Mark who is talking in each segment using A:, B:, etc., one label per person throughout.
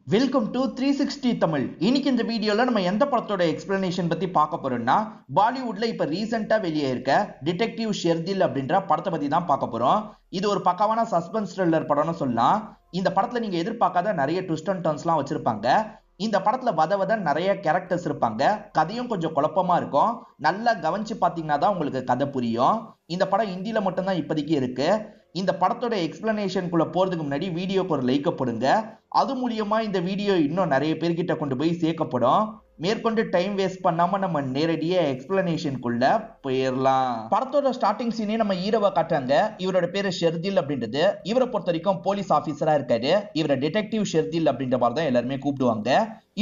A: Welcome to 360 Tamil. இன்னைக்கு இந்த வீடியோல நம்ம எந்த படத்தோட எக்ஸ்பிளனேஷன் பத்தி பார்க்க போறோம்னா, பாலிவுட்ல இப்ப ரீசெண்டா வெளியே இருக்க டிடெக்டிவ் ஷெர்தில் அப்படின்ற படத்தை பத்தி தான் பார்க்க போறோம். இது ஒரு பக்காவான சஸ்பென்ஸ் த்ரில்லர் படம்னு சொல்லலாம். இந்த படத்துல நீங்க எதிர்பார்க்காத நிறைய ட்விஸ்ட் அண்ட் டர்ன்ஸ்லாம் வச்சிருப்பாங்க. இந்த படத்துல வத நிறைய கேரக்டர்ஸ் இருப்பாங்க. கதையும் கொஞ்சம் குழப்பமா இருக்கும். நல்லா கவனிச்சு பாத்தீங்கன்னா தான் உங்களுக்கு கதை புரியும். இந்த படம் ஹிந்தியில மட்டும்தான் இப்போதைக்கு இருக்கு. இந்த படத்தோட எக்ஸ்பிளனேஷனுக்குள்ள போறதுக்கு முன்னாடி வீடியோக்கு ஒரு லைக் போடுங்க. அது மூலியமா இந்த வீடியோ இன்னும் நிறைய பேர்கிட்ட கொண்டு போய் சேர்க்கப்படும். மேற்கொண்டு டைம் வேஸ்ட் பண்ணாம நம்ம நேரடியா எக்ஸ்பிளனேஷனுக்குள்ள போயிடலாம். படத்தோட ஸ்டார்டிங் சீனே நம்ம ஹீரோவை காட்டுறாங்க. இவரோட பேரு ஷெர்தில் அப்படின்றது. இவரை பொறுத்த வரைக்கும் போலீஸ் ஆபீசரா இருக்காரு. இவரை டிடெக்டிவ் ஷெர்தில் அப்படின்ற மாதிரி தான் எல்லாருமே கூப்பிடுவாங்க.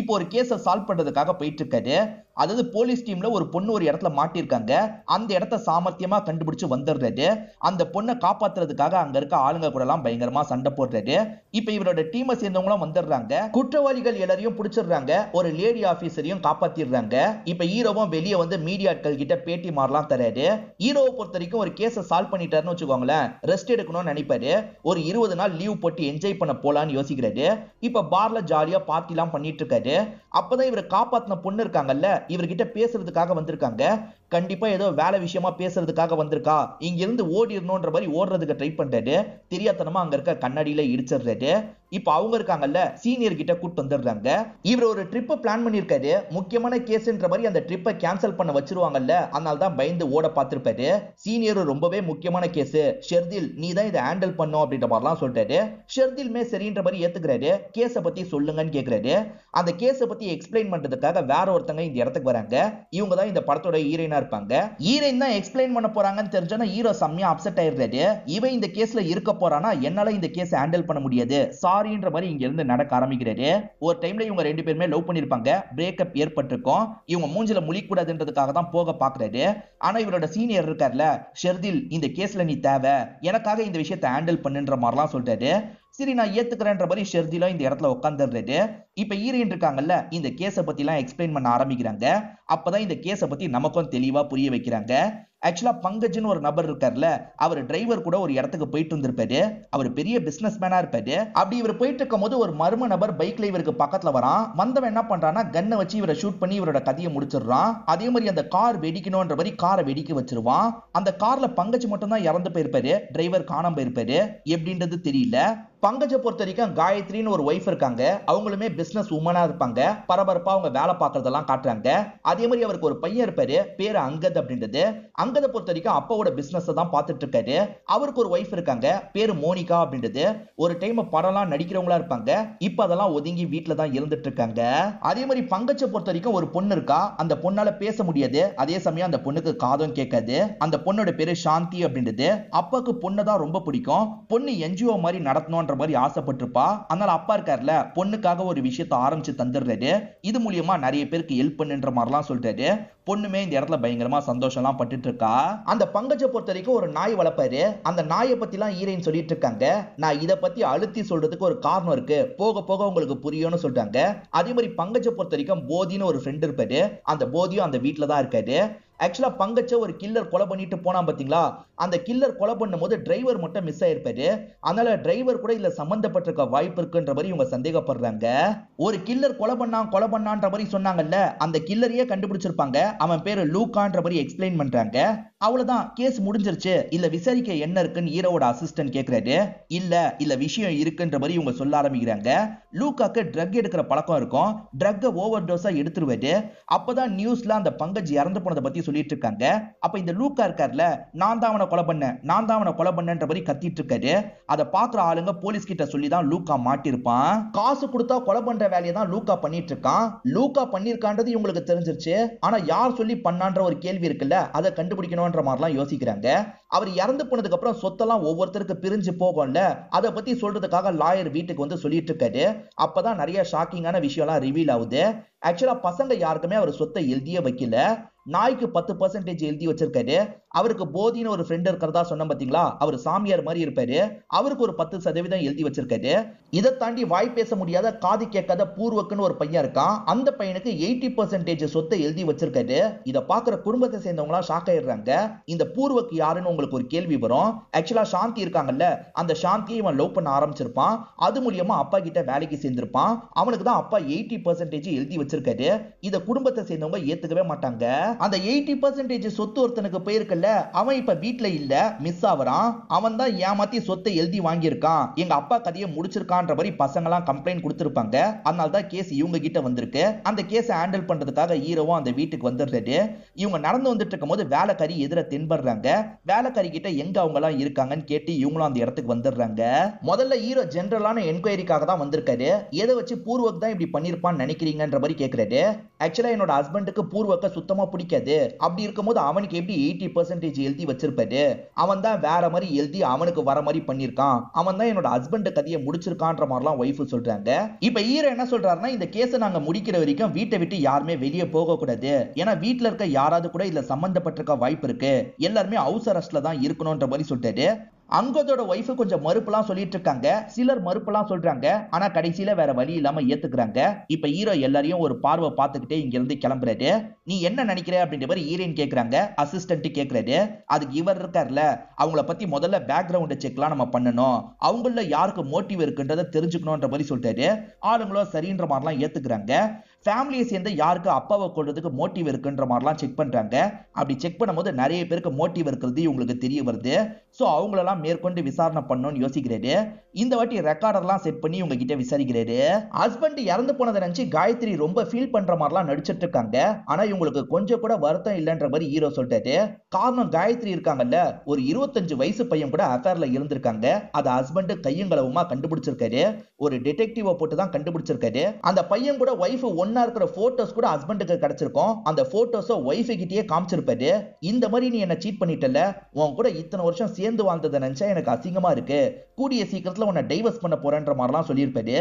A: இப்போ ஒரு கேஸை சால்வ் பண்றதுக்காக போயிட்டு இருக்காரு. அதாவது போலீஸ் டீம்ல ஒரு பொண்ணு ஒரு இடத்துல மாட்டிருக்காங்க. அந்த இடத்த சாமர்த்தியமா கண்டுபிடிச்சு வந்துடுறாரு. அந்த பொண்ணை காப்பாத்துறதுக்காக அங்க இருக்க ஆளுங்க கூட எல்லாம் பயங்கரமா சண்டை போடுறாரு. இப்ப இவரோட டீமை சேர்ந்தவங்களும் வந்துடுறாங்க. குற்றவாளிகள் எல்லாரையும் பிடிச்சிடுறாங்க. ஒரு லேடி ஆபீசரையும் காப்பாத்திடுறாங்க. இப்ப ஹீரோவும் வெளியே வந்து மீடியாட்கள் கிட்ட பேட்டி மாறலாம் தராரு. ஹீரோவை பொறுத்த வரைக்கும் ஒரு கேஸை சால்வ் பண்ணிட்டாருன்னு வச்சுக்கோங்களேன், ரெஸ்ட் எடுக்கணும்னு நினைப்பாரு. ஒரு 20 நாள் லீவ் போட்டு என்ஜாய் பண்ண போலான்னு யோசிக்கிறாரு. இப்ப பார்ல ஜாலியா பார்ட்டி எல்லாம் பண்ணிட்டு இருக்காரு. அப்பதான் இவரை காப்பாத்தின பொண்ணு இருக்காங்கல்ல, இவர்கிட்ட பேசுறதுக்காக வந்திருக்காங்க. கண்டிப்பா ஏதோ வேலை விஷயமா பேசுறதுக்காக வந்திருக்கா. இங்க இருந்து ஓடிடணும்ன்ற மாதிரி ஓடுறதுக்கு ட்ரை பண்றாரு. தெரியாதனமா அங்க இருக்க கண்ணாடியில இடிச்சிடுறாரு. இப்ப அவங்க இருக்காங்கல்ல, சீனியர் கிட்ட கூட்டு வந்துடுறாங்க. இவர் ஒரு ட்ரிப்பை பிளான் பண்ணிருக்காரு. முக்கியமான கேஸ்ன்ற மாதிரி அந்த ட்ரிப்பை கேன்சல் பண்ண வச்சிருவாங்கல்ல, அதனால தான் பயந்து ஓட பார்த்திருப்பாரு. சீனியர் ரொம்பவே முக்கியமான கேஸ், ஷெர்தில் நீ தான் இதை ஹேண்டில் பண்ணும் அப்படின்ற மாதிரிலாம் சொல்றாரு. ஷெர்தில்மே சரின்ற மாதிரி ஏத்துக்கிறாரு. கேஸை பத்தி சொல்லுங்கன்னு கேக்குறாரு. அந்த கேஸை பத்தி எக்ஸ்பிளைன் பண்றதுக்காக வேற ஒருத்தங்க இந்த இடத்துக்கு வராங்க. இவங்க தான் இந்த படத்தோட ஹீரோயினா இருப்பாங்க. ஹீரோயின் தான் எக்ஸ்பிளைன் பண்ண போறாங்கன்னு தெரிஞ்சோன்னா ஹீரோ செம்மையா அப்செட் ஆயிடுறாரு. இவன் இந்த கேஸ்ல இருக்க போறானா, என்னால இந்த கேஸ் ஹேண்டில் பண்ண முடியாது, சாரின்ற மாதிரி இங்க இருந்து நடக்க ஆரம்பிக்கிறாரு. ஒரு டைம்ல இவங்க ரெண்டு பேருமே லவ் பண்ணிருப்பாங்க. பிரேக்கப் ஏற்பட்டிருக்கும். இவங்க மூஞ்சில முழிக்கூடாதுன்றதுக்காக தான் போக பாக்குறாரு. ஆனா இவரோட சீனியர் இருக்கார்ல, ஷெர்தில் இந்த கேஸ்ல நீ தேவை, எனக்காக இந்த விஷயத்தை ஹேண்டில் பண்ணுன்ற மாதிரிலாம் சொல்றாரு. சரி நான் ஏத்துக்கிறேன்ற மாதிரி ஷெர்திலும் இந்த இடத்துல உட்காந்துடுறாரு. இப்ப ஹீரோயின் இருக்காங்கல்ல, இந்த கேஸை பத்தி எல்லாம் எக்ஸ்பிளைன் பண்ண ஆரம்பிக்கிறாங்க. அப்பதான் இந்த கேஸை பத்தி நமக்கும் தெளிவா புரிய வைக்கிறாங்க. ஆக்சுவலா பங்கஜ்னு ஒரு நபர் இருக்கார்ல, அவர் டிரைவர் கூட ஒரு இடத்துக்கு போயிட்டு வந்திருப்பாரு. அவர் பெரிய பிசினஸ் மேனா இருப்பாரு. அப்படி இவர் போயிட்டு இருக்கும் போது ஒரு மர்ம நபர் பைக்ல இவருக்கு பக்கத்துல வரான். வந்தவன் என்ன பண்றான்னா, கன்னை வச்சு இவரை ஷூட் பண்ணி இவரோட கதையை முடிச்சிடுறான். அதே மாதிரி அந்த கார் வெடிக்கணும்ன்ற மாதிரி காரை வெடிக்க வச்சிருவான். அந்த கார்ல பங்கஜ் மட்டும் தான் இறந்து போயிருப்பாரு. டிரைவர் காணாம போயிருப்பாரு. எப்படின்றது தெரியல. பங்கஜை பொறுத்த வரைக்கும் காயத்ரின்னு ஒரு ஒய்ஃப் இருக்காங்க. அவங்களுமே பிசினஸ் உமனா இருப்பாங்க. பரபரப்பா அவங்க வேலை பார்க்கறதெல்லாம் காட்டுறாங்க. அதே மாதிரி அவருக்கு ஒரு பையன் இருப்பாரு, பேரு அங்கத் அப்படின்றது. அங்கதை பொறுத்த வரைக்கும் அப்பாவோட பிசினஸ் தான் பார்த்துட்டு இருக்காரு. அவருக்கு ஒரு ஒய்ஃப் இருக்காங்க, பேரு மோனிகா அப்படின்றது. ஒரு டைம் படம்லாம் நடிக்கிறவங்களா இருப்பாங்க. இப்ப அதெல்லாம் ஒதுங்கி வீட்டுல தான் இருந்துட்டு இருக்காங்க. அதே மாதிரி பங்கஜை பொறுத்த வரைக்கும் ஒரு பொண்ணு இருக்கா. அந்த பொண்ணால பேச முடியாது. அதே சமயம் அந்த பொண்ணுக்கு காதும் கேட்காது. அந்த பொண்ணோட பேரு சாந்தி அப்படின்றது. அப்பாக்கு பொண்ணு தான் ரொம்ப பிடிக்கும். பொண்ணு என்ஜிஓ மாதிரி நடத்தணும்ன்ற மாதிரி ஆசைப்பட்டிருப்பா. அதனால அப்பா இருக்கார்ல, பொண்ணுக்காக ஒரு விஷயத்தை ஆரம்பிச்சு தந்துடுறாரு. இது மூலியமா நிறைய பேருக்கு ஹெல்ப் பண்ணுன்ற மாதிரிலாம் சொல்றாரு. பொண்ணுமே இந்த இடத்துல பயங்கரமா சந்தோஷம் எல்லாம் பட்டுட்டு இருக்கா. அந்த பங்கஜை பொறுத்த வரைக்கும் ஒரு நாய் வளர்ப்பாரு. அந்த நாயை பத்தி எல்லாம் ஹீரோயின் சொல்லிட்டு இருக்காங்க. நான் இதை பத்தி அழுத்தி சொல்றதுக்கு ஒரு காரணம் இருக்கு, போக போக உங்களுக்கு புரியும்னு சொல்றாங்க. அதே மாதிரி பங்கஜை பொறுத்த வரைக்கும் போதின்னு ஒரு ஃப்ரெண்ட் இருப்பாரு. அந்த போதியும் அந்த வீட்டுல தான் இருக்காரு. ஆக்சுவலா பங்கஜ ஒரு கில்லர் கொலை பண்ணிட்டு போனா பாத்தீங்களா, அந்த கில்லர் கொலை பண்ணும் போது டிரைவர் மட்டும் மிஸ் ஆயிருப்பாரு. அதனால டிரைவர் கூட இதுல சம்பந்தப்பட்டிருக்க வாய்ப்பு இருக்குன்ற மாதிரி இவங்க சந்தேகப்படுறாங்க. ஒரு கில்லர் கொலை பண்ணான்ற மாதிரி சொன்னாங்கல்ல, அந்த கில்லரையே கண்டுபிடிச்சிருப்பாங்க. அவன் பேரு லூகான்ற மாதிரி எக்ஸ்பிளைன் பண்றாங்க. அவ்வளவுதான், கேஸ் முடிஞ்சிருச்சு. இல்ல விசாரிக்க என்ன இருக்குன்னு ஹீரோவோட அசிஸ்டன்ட் கேக்குறாரு. இல்ல விஷயம் இருக்குன்ற மாதிரி இவங்க சொல்ல ஆரம்பிக்கிறாங்க. லூகாக்கு ட்ரக் எடுக்கிற பழக்கம் இருக்கும். ட்ரக் ஓவர் டோஸா எடுத்துருவாரு. அப்பதான் நியூஸ்ல அந்த பங்கஜ் இறந்து போனதை பத்தி சொல்லிட்டு இருக்காங்க. அப்ப இந்த லூக்கா இருக்கார்ல, நான் தான் அவனை கொலை பண்ணன்ற மாதிரி கத்திட்டு இருக்காரு. அதை பாக்குற ஆளுங்க போலீஸ் கிட்ட சொல்லி தான் லூக்கா மாட்டிருப்பான். காசு கொடுத்தா கொலை பண்ற வேலையை தான் லூக்கா பண்ணிட்டு இருக்கான். லூக்கா பண்ணிருக்கான்றது இவங்களுக்கு தெரிஞ்சிருச்சு. ஆனா யார் சொல்லி பண்ணான்ற ஒரு கேள்வி இருக்குல்ல, அதை கண்டுபிடிக்கணும்ன்ற மாதிரிலாம் யோசிக்கிறாங்க. அவர் இறந்து போனதுக்கு அப்புறம் சொத்தெல்லாம் ஒவ்வொருத்தருக்கு பிரிஞ்சு போகும்ல, அதை பத்தி சொல்றதுக்காக லாயர் வீட்டுக்கு வந்து சொல்லிட்டு இருக்காரு. அப்பதான் நிறைய ஷாக்கிங்கான விஷயம்லாம் ரிவீல் ஆகுது. ஆக்சுவலா பசங்க யாருக்குமே அவர் சொத்தை எழுதியே வைக்கல. நாய்க்கு 10% எழுதி வச்சிருக்காரு. அவருக்கு போதின்னு ஒரு ஃப்ரெண்ட் இருக்கிறதா சொன்ன பாத்தீங்களா, அவர் சாமியார் மாதிரி இருப்பாரு. அவருக்கு ஒரு 10% எழுதி வச்சிருக்காரு. இதை தாண்டி வாய் பேச முடியாத காது கேட்காத பூர்வக்குன்னு ஒரு பையன் இருக்கான். அந்த பையனுக்கு 80% சொத்தை எழுதி வச்சிருக்காரு. இதை பாக்குற குடும்பத்தை சேர்ந்தவங்களா ஷாக் ஆயிடுறாங்க. இந்த பூர்வக்கு யாருன்னு உங்களுக்கு ஒரு கேள்வி வரும். ஆக்சுவலா சாந்தி இருக்காங்கல்ல, அந்த சாந்தியை இவன் லவ் பண்ண ஆரம்பிச்சிருப்பான். அது மூலியமா அப்பா கிட்ட வேலைக்கு சேர்ந்திருப்பான். அவனுக்கு தான் அப்பா 80% எழுதி வச்சிருக்காரு. இத குடும்பத்தை சேர்ந்தவங்க ஏத்துக்கவே மாட்டாங்க. அந்த 80% சொத்து ஒருத்தனுக்கு போயிருக்கல, அவன் இப்ப வீட்ல இல்ல, மிஸ் ஆவறான். அவன் தான் ஏமாத்தி சொத்தை எழுதி வாங்கியிருக்கான். எங்க அப்பா கதையை முடிச்சிருக்கான்ற மாதிரி பசங்க எல்லாம் கம்ப்ளைண்ட் கொடுத்திருப்பாங்க. அதனால தான் கேஸ் இவங்க கிட்ட வந்திருக்கு. அந்த கேஸை ஹேண்டில் பண்றதுக்காக ஹீரோவும் அந்த வீட்டுக்கு வந்துடுறாரு. இவங்க நடந்து வந்துட்டு இருக்கும் போது வேலைக்காரி எதிர தென்படுறாங்க. வேலைக்காரி கிட்ட எங்க அவங்க எல்லாம் இருக்காங்கன்னு கேட்டு இவங்களும் அந்த இடத்துக்கு வந்துடுறாங்க. முதல்ல ஹீரோ ஜெனரலான என்கொயரிக்காக தான் வந்திருக்காரு. எதை வச்சு பூர்வக் தான் இப்படி பண்ணிருப்பான்னு நினைக்கிறீங்கன்ற மாதிரி கேட்கிறாரு. ஆக்சுவலா என்னோட ஹஸ்பண்டுக்கு பூர்வக்க சுத்தமா பிடிக்காது. அப்படி இருக்கும்போது அவனுக்கு எப்படி 80% எழுதி வச்சிருப்பாரு? அவன் தான் வேற மாதிரி எழுதி அவனுக்கு வர மாதிரி பண்ணிருக்கான். அவன் தான் என்னோட ஹஸ்பண்ட் கதையை முடிச்சிருக்கான்ற மாதிரிலாம் ஒய்ஃப் சொல்றாங்க. இப்ப ஹீரோ என்ன சொல்றாருன்னா, இந்த கேஸை நாங்க முடிக்கிற வரைக்கும் வீட்டை விட்டு யாருமே வெளியே போக கூடாது. ஏன்னா வீட்டுல இருக்க யாராவது கூட இதுல சம்பந்தப்பட்டிருக்க வாய்ப்பு இருக்கு. எல்லாருமே ஹவுஸ் அரெஸ்ட்ல தான் இருக்கணும்ன்ற மாதிரி சொல்லிட்டாரு. அங்கதோட ஒய்ஃப் கொஞ்சம் மறுப்புலாம் சொல்லிட்டு இருக்காங்க. சிலர் மறுப்புலாம் சொல்றாங்க. ஆனா கடைசியில வேற வழி இல்லாம ஏத்துக்கிறாங்க. இப்ப ஹீரோ எல்லாரையும் ஒரு பார்வை பார்த்துக்கிட்டே இங்க இருந்து கிளம்புறாரு. நீ என்ன நினைக்கிற அப்படின்ற மாதிரி ஹீரோயின் கேக்குறாங்க. அசிஸ்டன்ட் கேக்குறாரு. அதுக்கு இவர் இருக்கார்ல, அவங்கள பத்தி முதல்ல பேக்ரவுண்ட் செக்லாம் நம்ம பண்ணணும். அவங்கள யாருக்கு மோட்டிவ் இருக்குன்றத தெரிஞ்சுக்கணும்ன்ற மாதிரி சொல்லிட்டாரு. ஆளுங்களும் சரின்ற மாதிரிலாம் ஏத்துக்கிறாங்க. ஃபேமிலியை சேர்ந்து யாருக்கு அப்பாவை கொள்றதுக்கு மோட்டிவ் இருக்குன்ற மாதிரிலாம் செக் பண்றாங்க. அப்படி செக் பண்ணும்போது நிறைய பேருக்கு மோட்டிவ் இருக்கிறது இவங்களுக்கு தெரிய வருது. சோ அவங்களெல்லாம் மேற்கொண்டு விசாரணை பண்ணணும்னு யோசிக்கிறாரு. இந்த வாட்டி ரெக்கார்டர்லாம் செட் பண்ணி இவங்க கிட்ட விசாரிக்கிறாரு. ஹஸ்பண்ட் இறந்து போனதை நினைச்சு காயத்ரி ரொம்ப ஃபீல் பண்ற மாதிரிலாம் நடிச்சிட்டு இருக்காங்க. ஆனா இவங்களுக்கு கொஞ்சம் கூட வருத்தம் இல்லைன்ற மாதிரி ஹீரோ சொல்லிட்டாரு. காரணம் காயத்ரி இருக்காங்கல்ல, ஒரு 25 வயசு பையன் கூட அஃபேர்ல இருந்திருக்காங்க. அதை ஹஸ்பண்ட் கையங்களவுமா கண்டுபிடிச்சிருக்காரு. ஒரு டிடெக்டிவ போட்டு தான் கண்டுபிடிச்சிருக்காரு. அந்த பையன் கூட ஒய்ஃப் ஒன்னா இருக்கிற போட்டோஸ் கூட ஹஸ்பண்டுக்கு கிடைச்சிருக்கும். அந்த போட்டோஸ ஒய்ஃப் கிட்டயே காமிச்சிருப்பாரு. இந்த மாதிரி நீ என்ன சீட் பண்ணிட்டல, உன் கூட இத்தனை வருஷம் சேர்ந்து வாழ்ந்ததை நினைச்சா எனக்கு அசிங்கமா இருக்கு. கூடிய சீக்கிரத்துல உன்னை டைவர்ஸ் பண்ண போறேன்ற மாதிரிலாம் சொல்லியிருப்பாரு.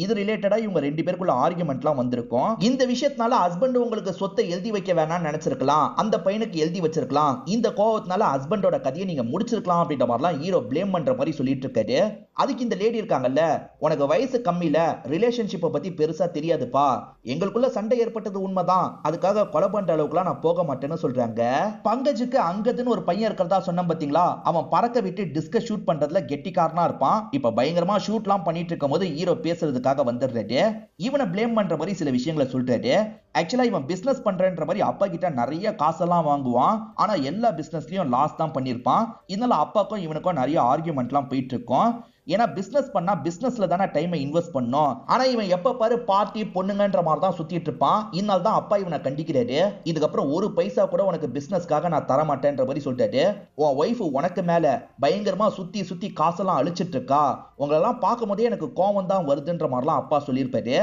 A: இது ரிலேட்டடா இவங்க ரெண்டு பேருக்குள்ள ஆர்குமெண்ட்லாம் வந்திருக்கும். இந்த விஷயத்தினால ஹஸ்பண்ட் உங்களுக்கு சொத்தை எழுதி வைக்க வேணாம்னு நினைச்சிருக்கலாம். அந்த பையனுக்கு எழுதி வச்சிருக்கலாம். இந்த கோவத்தினால ஹஸ்பண்டோட கதையை நீங்க முடிச்சிருக்கலாம் அப்படின்ற மாதிரிலாம் ஹீரோ ப்ளேம் பண்ற மாதிரி சொல்லிட்டு இருக்காரு. அதுக்கு இந்த லேடி இருக்காங்கல்ல, உனக்கு வயசு கம்மியில ரிலேஷன்ஷிப்பை பத்தி பெருசா தெரியாதுப்பா. எங்களுக்குள்ள சண்டை ஏற்பட்டது உண்மைதான். அதுக்காக கொலை பண்ற அளவுக்குலாம் நான் போக மாட்டேன்னு சொல்றாங்க. பங்கஜுக்கு அங்கதுன்னு ஒரு பையன் இருக்கிறதா சொன்ன பாத்தீங்களா, அவன் பறக்க விட்டு டிஸ்க ஷூட் பண்றதுல கெட்டிக்காரனா இருப்பான். இப்ப பயங்கரமா ஷூட்லாம் பண்ணிட்டு இருக்கும் போது ஹீரோ பேசுறதுக்காக வந்துடுறாரு. இவனை ப்ளேம் பண்ற மாதிரி சில விஷயங்களை சொல்றாரு. ஆக்சுவலா இவன் பிசினஸ் பண்றேன்ற மாதிரி அப்பா கிட்ட நிறைய காசெல்லாம் வாங்குவான். ஆனா எல்லா பிசினஸ்லயும் லாஸ் தான் பண்ணிருப்பான். இதனால அப்பாக்கும் இவனுக்கும் நிறைய ஆர்குமெண்ட்லாம் போயிட்டு இருக்கும். ஏன்னா பிசினஸ் பண்ணா பிசினஸ்ல தானே டைமை இன்வெஸ்ட் பண்ணும். ஆனா இவன் எப்ப பாரு பார்ட்டி பொண்ணுங்கன்ற மாதிரி தான் சுத்திட்டு இருப்பான். இதனால தான் அப்பா இவனை கண்டிக்கிறாரு. இதுக்கப்புறம் ஒரு பைசா கூட உனக்கு பிசினஸ்க்காக நான் தர மாட்டேன்ற மாதிரி சொல்லிட்டாரு. உன் ஒய்ஃப் உனக்கு மேல பயங்கரமா சுத்தி சுத்தி காசெல்லாம் அழிச்சிட்டு இருக்கா. உங்களெல்லாம் பார்க்கும் போதே எனக்கு கோவம் தான் வருதுன்ற மாதிரிலாம் அப்பா சொல்லியிருப்பாரு.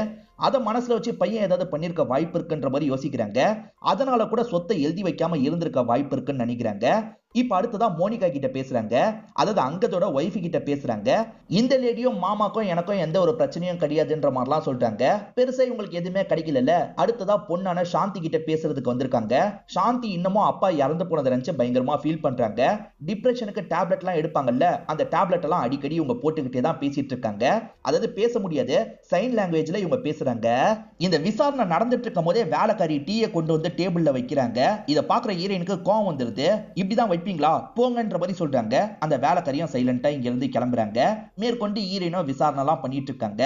A: அதை மனசுல வச்சு பையன் ஏதாவது பண்ணிருக்க வாய்ப்பு இருக்குன்ற மாதிரி யோசிக்கிறாங்க. அதனால கூட சொத்தை எழுதி வைக்காம இருந்திருக்க வாய்ப்பு இருக்குன்னு நினைக்கிறாங்க. இப்ப அடுத்ததான் மோனிகா கிட்ட பேசுறாங்க. அதாவது அங்கதோட ஒய்ஃப் கிட்ட பேசுறாங்க. இந்த லேடியும் மாமாக்கும் எனக்கும் எந்த ஒரு பிரச்சனையும் கிடையாதுன்ற மாதிரிலாம் சொல்றாங்க. பெருசா இவங்களுக்கு எதுவுமே கிடைக்கல. அடுத்ததா பொண்ணான சாந்தி கிட்ட பேசுறதுக்கு வந்திருக்காங்க. சாந்தி இன்னமும் அப்பா இறந்து போனதை நினைச்சு பயங்கரமா ஃபீல் பண்றாங்க. டிப்ரெஷனுக்கு டேப்லெட் எல்லாம் எடுப்பாங்கல்ல, அந்த டேப்லெட் எல்லாம் அடிக்கடி இவங்க போட்டுக்கிட்டே தான் பேசிட்டு இருக்காங்க. அதாவது பேச முடியாது, சைன் லாங்குவேஜ்ல இவங்க பேசுறாங்க. இந்த விசாரணை நடந்துட்டு இருக்கும் போதே வேலைக்காரி டீயை கொண்டு வந்து டேபிள்ல வைக்கிறாங்க. இத பாக்குற ஹீரோயினுக்கு கோவம் வந்துருது. இப்படிதான் வைப்பீங்களா போங்கன்ற மாதிரி சொல்றாங்க. அந்த வேலைக்காரியும் சைலண்டா இங்க இருந்து கிளம்புறாங்க. மேற்கொண்டு ஹீரோயினும் விசாரணை எல்லாம் பண்ணிட்டு இருக்காங்க.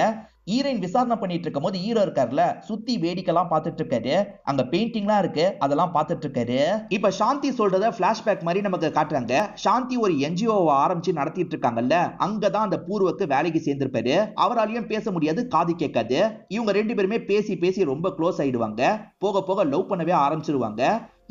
A: ஹீரோயின் விசாரணை பண்ணிட்டு இருக்கும் போது ஹீரோ இருக்காருல, சுத்தி வேடிக்கைலாம் பார்த்துட்டு இருக்காரு. அங்க பெயிண்டிங்லாம் இருக்கு, அதெல்லாம் பார்த்துட்டு இருக்காரு. இப்ப சாந்தி சொல்றத பிளாஷ்பேக் மாதிரி நமக்கு காட்டுறாங்க. சாந்தி ஒரு என்ஜிஓவை ஆரம்பிச்சு நடத்திட்டு இருக்காங்கல்ல, அங்கதான் அந்த பூர்வக்கு வேலைக்கு சேர்ந்திருப்பாரு. அவராலையும் பேச முடியாது, காது கேட்காது. இவங்க ரெண்டு பேருமே பேசி பேசி ரொம்ப க்ளோஸ் ஆயிடுவாங்க. போக போக லவ் பண்ணவே ஆரம்பிச்சிருவாங்க.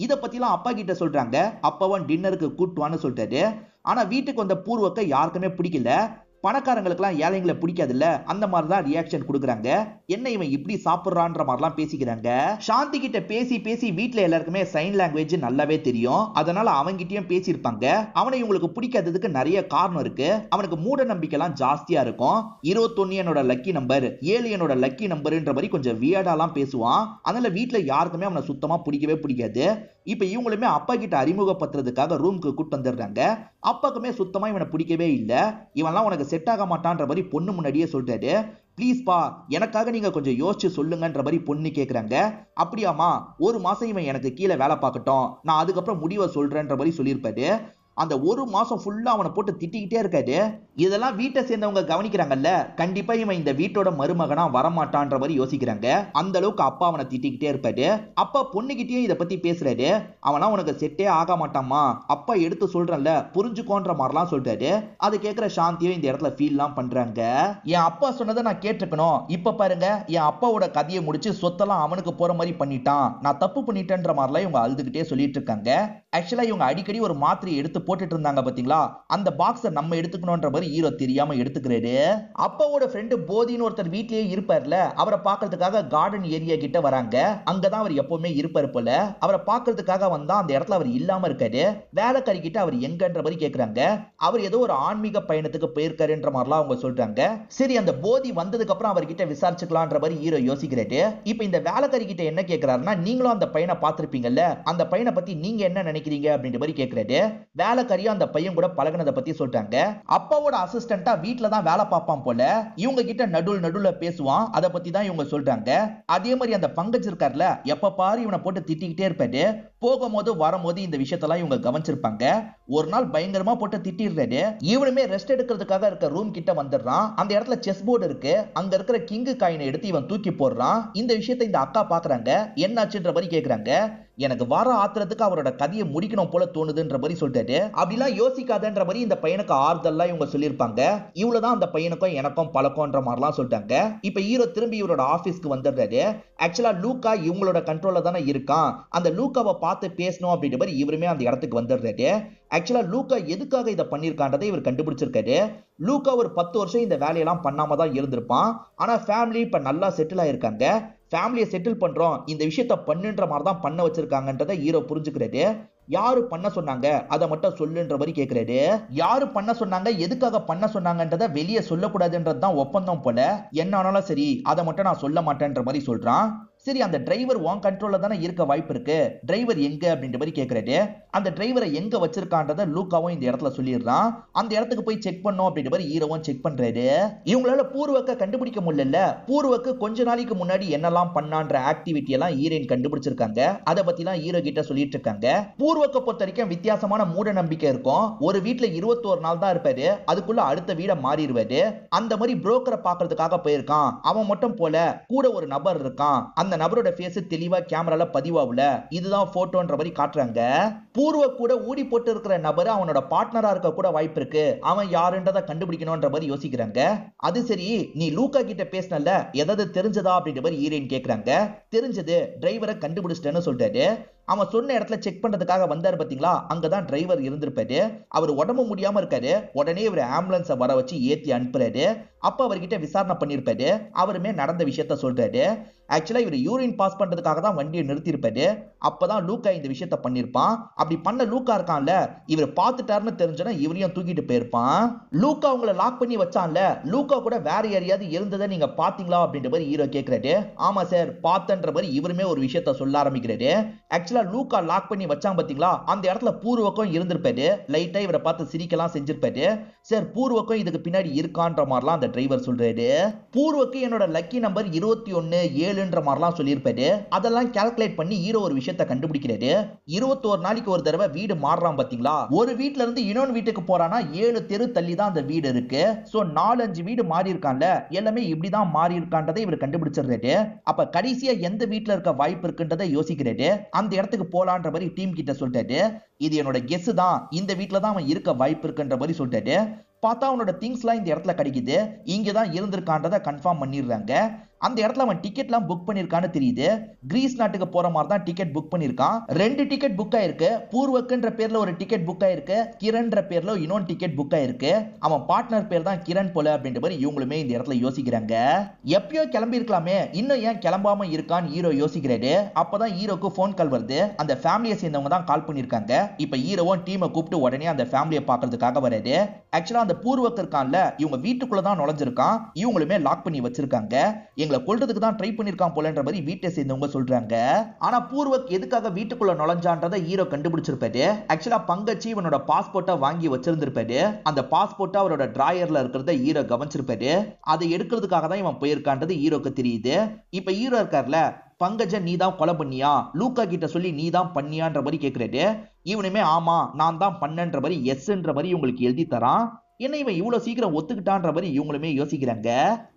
A: இத பத்திலாம் அப்பா கிட்ட சொல்றாங்க. அப்பாவும் டின்னருக்கு கூட்டுவான்னு சொல்லிட்டாரு. ஆனா வீட்டுக்கு வந்த பூர்வக்க யாருக்குமே பிடிக்கல. பணக்காரங்களுக்குலாம் ஏழைங்களை பிடிக்காதுல்ல, அந்த மாதிரி தான் ரியாக்ஷன் கொடுக்குறாங்க. என்ன இவன் இப்படி சாப்பிடுறான்ற மாதிரிலாம் பேசிக்கிறாங்க. சாந்தி கிட்ட பேசி பேசி வீட்டுல எல்லாருக்குமே சைன் லாங்குவேஜ் நல்லாவே தெரியும். அதனால அவங்கிட்டயும் பேசியிருப்பாங்க. அவனை இவங்களுக்கு பிடிக்காததுக்கு நிறைய காரணம் இருக்கு. அவனுக்கு மூட நம்பிக்கைலாம் ஜாஸ்தியா இருக்கும். 21 என்னோட லக்கி நம்பர், 7 என்னோட லக்கி நம்பர்ன்ற மாதிரி கொஞ்சம் வியர்டாலாம் பேசுவான். அதனால வீட்டுல யாருக்குமே அவனை சுத்தமா பிடிக்கவே பிடிக்காது. இப்ப இவங்களுமே அப்பா கிட்ட அறிமுகப்படுத்துறதுக்காக ரூமுக்கு கூட்டு வந்துடுறாங்க. அப்பாக்குமே சுத்தமா இவனை பிடிக்கவே இல்ல. இவன்லாம் உனக்கு செட் ஆக மாட்டான்ற மாதிரி பொண்ணு முன்னாடியே சொல்றாரு. ப்ளீஸ் பா, எனக்காக நீங்க கொஞ்சம் யோசிச்சு சொல்லுங்கன்ற மாதிரி பொண்ணு கேக்குறாங்க. அப்படியாமா, ஒரு மாசம் இவன் எனக்கு கீழே வேலை பார்க்கட்டும், நான் அதுக்கப்புறம் முடிவை சொல்றேன்ற மாதிரி சொல்லியிருப்பாரு. அந்த ஒரு மாசம் ஃபுல்லா அவனை போட்டு திட்டிக்கிட்டே இருக்காரு. இதெல்லாம் வீட்டை சேர்ந்தவங்க கவனிக்கிறாங்கல்ல, கண்டிப்பா இவன் இந்த வீட்டோட மருமகனா வரமாட்டான்ற மாதிரி யோசிக்கிறாங்க. அந்த அளவுக்கு அப்பா அவனை திட்டிக்கிட்டே இருப்பாரு. அப்பா பொண்ணுகிட்டயும் இதை பத்தி பேசுறாரு. அவனா உனக்கு செட்டே ஆக மாட்டாமா, அப்பா எடுத்து சொல்றேன்ல புரிஞ்சுக்கோன்ற மாதிரிலாம் சொல்றாரு. அது கேட்கிற சாந்தியும் இந்த இடத்துல ஃபீல்லாம் பண்றாங்க. என் அப்பா சொன்னதை நான் கேட்டிருக்கணும், இப்ப பாருங்க என் அப்பாவோட கதையை முடிச்சு சொத்தெல்லாம் அவனுக்கு போற மாதிரி பண்ணிட்டான், நான் தப்பு பண்ணிட்டேன்ற மாதிரிலாம் இவங்க அழுதுகிட்டே சொல்லிட்டு இருக்காங்க. ஆக்சுவலா இவங்க அடிக்கடி ஒரு மாத்திரை எடுத்து போட்டுட்டு இருந்தாங்க பாத்தீங்களா, அந்த பாக்ஸை நம்ம எடுத்துக்கணும்ன்ற மாதிரி ஹீரோ தெரியாம எடுத்துக்கிறாரு. அப்பாவோட ஃப்ரெண்டு போதின்னு ஒருத்தர் வீட்லயே இருப்பார்ல, அவரை பார்க்கிறதுக்காக கார்டன் ஏரியா கிட்ட வராங்க. அங்கதான் அவர் எப்பவுமே இருப்பாரு போல. அவரை பார்க்கிறதுக்காக வந்தா அந்த இடத்துல அவர் இல்லாம இருக்காரு. வேலைக்காரி கிட்ட அவர் எங்கன்ற மாதிரி கேக்குறாங்க. அவர் ஏதோ ஒரு ஆன்மீக பயணத்துக்கு போயிருக்காருன்ற மாதிரிலாம் அவங்க சொல்றாங்க. சரி, அந்த போதி வந்ததுக்கு அப்புறம் அவர்கிட்ட விசாரிச்சுக்கலான்ற மாதிரி ஹீரோ யோசிக்கிறாரு. இப்ப இந்த வேலைக்காரி கிட்ட என்ன கேக்குறாருன்னா, நீங்களும் அந்த பையனை பார்த்திருப்பீங்கல்ல, அந்த பையனை பத்தி நீங்க என்ன நினைக்கிறீங்க அப்படின்ற மாதிரி கேக்குறாரு. வேலைக்காரியா அந்த பையன் கூட பழகுனதை பத்தி சொல்றாங்க. அப்பாவோட அசிஸ்டண்டா வீட்ல தான் வேலை பார்ப்பான் போல, இவங்க கிட்ட நடுவுல பேசுவான், அதை பத்தி தான் இவங்க சொல்றாங்க. அதே மாதிரி அந்த பங்கஜ் இருக்கார்ல, எப்ப பாரு இவனை போட்டு திட்டிக்கிட்டே இருப்பாரு. போகும்போது வரும்போது இந்த விஷயத்தெல்லாம் இவங்க கவனிச்சிருப்பாங்க. ஒரு நாள் பயங்கரமா போட்டு திட்டிடுறாரு. இவனுமே ரெஸ்ட் எடுக்கிறதுக்காக இருக்க ரூம் கிட்ட வந்துடுறான். அந்த இடத்துல செஸ் போர்டு இருக்கு. அங்க இருக்கிற கிங்கு காயினை எடுத்து இவன் தூக்கி போடுறான். இந்த விஷயத்தை இந்த அக்கா பாக்குறாங்க. என்னாச்சுன்ற மாதிரி கேக்குறாங்க. எனக்கு வர ஆத்திரத்துக்கு அவரோட கதையை முடிக்கணும் போல தோணுதுன்ற மாதிரி சொல்லிட்டாரு. அப்படிலாம் யோசிக்காதன்ற மாதிரி இந்த பையனுக்கு ஆறுதல்லாம் இவங்க சொல்லியிருப்பாங்க. இவ்வளவுதான் அந்த பையனுக்கும் எனக்கும் பழக்கம்ன்ற மாதிரிலாம் சொல்லிட்டாங்க. இப்ப ஹீரோ திரும்பி இவரோட ஆபீஸ்க்கு வந்துடுறாரு. ஆக்சுவலா லூக்கா இவங்களோட கண்ட்ரோல்ல தானே இருக்கான். அந்த லூக்காவை பார்த்து பேசணும் அப்படின்ற மாதிரி இவருமே அந்த இடத்துக்கு வந்துடுறாரு. ஆக்சுவலா லூக்கா எதுக்காக இதை பண்ணிருக்கான்றதை இவர் கண்டுபிடிச்சிருக்காரு. லூக்கா ஒரு 10 வருஷம் இந்த வேலையெல்லாம் பண்ணாம தான் இருந்திருப்பான். ஆனா ஃபேமிலி இப்ப நல்லா செட்டில் ஆயிருக்காங்க. ஃபேமிலியை செட்டில் பண்றோம், இந்த விஷயத்த பண்ணுன்ற மாதிரி தான் பண்ண வச்சிருக்காங்கன்றதை ஹீரோ புரிஞ்சுக்கிறாரு. யாரு பண்ண சொன்னாங்க அதை மட்டும் சொல்லுன்ற மாதிரி கேக்குறாரு. யாரு பண்ண சொன்னாங்க, எதுக்காக பண்ண சொன்னாங்கன்றத வெளியே சொல்லக்கூடாதுன்றது தான் ஒப்பந்தம் போல. என்ன ஆனாலும் சரி, அதை மட்டும் நான் சொல்ல மாட்டேன்ற மாதிரி சொல்றான். சரி, அந்த டிரைவர் உன் கண்ட்ரோல்ல தானே இருக்க வாய்ப்பு இருக்கு, டிரைவர் எங்க அப்படின்ற மாதிரி கேக்குறாரு. அந்த டிரைவரை எங்க வச்சிருக்கான்றத லூக்காவும் இந்த இடத்துல சொல்லிடுறான். அந்த இடத்துக்கு போய் செக் பண்ணும் அப்படின்ற மாதிரி ஹீரோவும் செக் பண்றாரு. இவங்களால பூர்வக்க கண்டுபிடிக்க முடியல. பூர்வக்கு கொஞ்ச நாளைக்கு முன்னாடி என்னெல்லாம் பண்ணான்ற ஆக்டிவிட்டி எல்லாம் ஹீரோயின் கண்டுபிடிச்சிருக்காங்க. அதை பத்தி எல்லாம் ஹீரோ கிட்ட சொல்லிட்டு இருக்காங்க. பூர்வக்க பொறுத்த வரைக்கும் வித்தியாசமான மூட நம்பிக்கை இருக்கும். ஒரு வீட்டுல 21 நாள் தான் இருப்பாரு, அதுக்குள்ள அடுத்த வீட மாறிடுவாரு. அந்த மாதிரி புரோக்கரை பாக்குறதுக்காக போயிருக்கான். அவன் மட்டும் போல கூட ஒரு நபர் இருக்கான். அந்த நபரோட ஃபேஸ் தெளிவா கேமரால பதிவாகல, இதுதான் போட்டோன்ற மாதிரி காட்டுறாங்க. பூர்வ கூட ஊடி போட்டு இருக்கிற நபர் அவனோட பார்ட்னரா இருக்க கூட வாய்ப்பு இருக்கு. அவன் யாருன்றதை கண்டுபிடிக்கணும்ன்ற மாதிரி யோசிக்கிறாங்க. அது சரி, நீ லூக்கா கிட்ட பேசினல, ஏதாவது தெரிஞ்சதா அப்படின்ற மாதிரி ஹீரோயின் கேக்குறாங்க. தெரிஞ்சது, டிரைவரை கண்டுபிடிச்சிட்டேன்னு சொல்றாரு. அவன் சொன்ன இடத்துல செக் பண்றதுக்காக வந்தாரு பாத்தீங்களா, அங்கதான் டிரைவர் இருந்திருப்பாரு. அவர் உடம்பு முடியாம இருக்காரு. உடனே இவர் ஆம்புலன்ஸை வர வச்சு ஏத்தி அனுப்புறாரு. அப்ப அவர்கிட்ட விசாரணை பண்ணிருப்பாரு. அவருமே நடந்த விஷயத்த சொல்றாரு. ஆக்சுவலா இவர் யூரின் பாஸ் பண்றதுக்காக தான் வண்டியை நிறுத்தி இருப்பாரு. அப்பதான் லூக்கா இந்த விஷயத்த பண்ணிருப்பான். அப்படி பண்ண லூக்கா இருக்கான்ல, இவர் பார்த்துட்டாருன்னு தெரிஞ்சனா இவரையும் தூக்கிட்டு போயிருப்பான். லூக்கா உங்களை லாக் பண்ணி வச்சான்ல, லூக்கா கூட வேற யாரையாவது இருந்ததை நீங்க பாத்தீங்களா அப்படின்ற மாதிரி ஹீரோ கேக்குறாரு. ஆமா சார், பார்த்தன்ற மாதிரி இவருமே ஒரு விஷயத்த சொல்ல ஆரம்பிக்கிறாரு. ஆக்சுவலா லூக்கா லாக் பண்ணி வச்சான் பாத்தீங்களா, அந்த இடத்துல பூர்வக்கம் இருந்திருப்பாரு. லைட்டா இவரை பார்த்து சிரிக்கலாம் செஞ்சிருப்பாரு. சார், பூர்வக்கம் இதுக்கு பின்னாடி இருக்கான்ற மாதிரிலாம் அந்த டிரைவர் சொல்றாரு. பூர்வக்கு என்னோட லக்கி நம்பர் 21/7ன்ற மாதிரிலாம் சொல்லியிருப்பாரு. அதெல்லாம் கால்குலேட் பண்ணி ஹீரோ ஒரு விஷயத்தை கண்டுபிடிக்கிறாரு. 21 நாளைக்கு ஒரு தடவை வீடு மாறுறான் பாத்தீங்களா, ஒரு வீட்டுல இருந்து இன்னொரு வீட்டுக்கு போறானா 7 தெரு தள்ளி தான் அந்த வீடு இருக்கு. சோ 4-5 வீடு மாறி இருக்கான்ல, எல்லாமே இப்படிதான் மாறி இருக்கான்றதை இவர் கண்டுபிடிச்சிடுறாரு. அப்ப கடைசியா எந்த வீட்டுல இருக்க வாய்ப்பு இருக்குன்றதை யோசிக்கிறாரு. அந்த இடத்துக்கு போலான்ற மாதிரி டீம் கிட்ட சொல்லிட்டாரு. இது என்னோட கெஸ் தான், இந்த வீட்டுல தான் அவன் இருக்க வாய்ப்பு இருக்குன்ற மாதிரி சொல்லிட்டாரு. பார்த்தா அவனோட திங்ஸ்லாம் இந்த இடத்துல கிடைக்குது. இங்கதான் இருந்திருக்கான்றதை கன்ஃபார்ம் பண்ணிடுறாங்க. அந்த இடத்துல அவன் டிக்கெட்லாம் புக் பண்ணிருக்கான்னு தெரியுது. கிரீஸ் நாட்டுக்கு போற மாதிரி தான் டிக்கெட் புக் பண்ணிருக்கான். 2 டிக்கெட் புக் ஆயிருக்கு. பூர்வக்குன்ற பேர்ல ஒரு டிக்கெட் புக் ஆயிருக்கு. கிரண்ன்ற பேர்ல இன்னொரு டிக்கெட் புக் ஆயிருக்கு. அவன் பார்ட்னர் பேர் தான் கிரண் போல அப்படின்ற மாதிரி இவங்களுமே இந்த இடத்துல யோசிக்கிறாங்க. எப்பயோ கிளம்பி இருக்கலாமே, இன்னும் ஏன் கிளம்பாம இருக்கான்னு ஹீரோ யோசிக்கிறாரு. அப்பதான் ஹீரோக்கு போன் கால் வருது. அந்த ஃபேமிலியை சேர்ந்தவங்க தான் கால் பண்ணிருக்காங்க. இப்ப ஹீரோவும் டீமை கூப்பிட்டு உடனே அந்த ஃபேமிலியை பாக்குறதுக்காக வராது. ஆக்சுவலா அந்த பூர்வக்கு இருக்கான்ல, இவங்க வீட்டுக்குள்ள தான் நுழைஞ்சிருக்கான். இவங்களுமே லாக் பண்ணி வச்சிருக்காங்க. எங்க எங்களை கொல்றதுக்கு தான் ட்ரை பண்ணிருக்கான் போலன்ற மாதிரி வீட்டை சேர்ந்தவங்க சொல்றாங்க. ஆனா பூர்வக் எதுக்காக வீட்டுக்குள்ள நுழைஞ்சான்றதை ஹீரோ கண்டுபிடிச்சிருப்பாரு. ஆக்சுவலா பங்கச்சி இவனோட பாஸ்போர்ட்டை வாங்கி வச்சிருந்திருப்பாரு. அந்த பாஸ்போர்ட் அவரோட டிராயர்ல இருக்கிறத ஹீரோ கவனிச்சிருப்பாரு. அதை எடுக்கிறதுக்காக தான் இவன் போயிருக்கான்றது ஹீரோக்கு தெரியுது. இப்ப ஹீரோ இருக்கார்ல, பங்கஜ நீ தான் கொலை பண்ணியா, லூக்கா கிட்ட சொல்லி நீ தான் பண்ணியான்ற மாதிரி கேட்கிறாரு. இவனுமே ஆமா நான் தான் பண்ணன்ற மாதிரி எஸ்ன்ற மாதிரி உங்களுக்கு எழுதி தரான். என்ன இவன் இவ்வளவு சீக்கிரம் ஒத்துக்கிட்டான்ற மாதிரி இவங்களுமே யோசிக்கிறாங்க.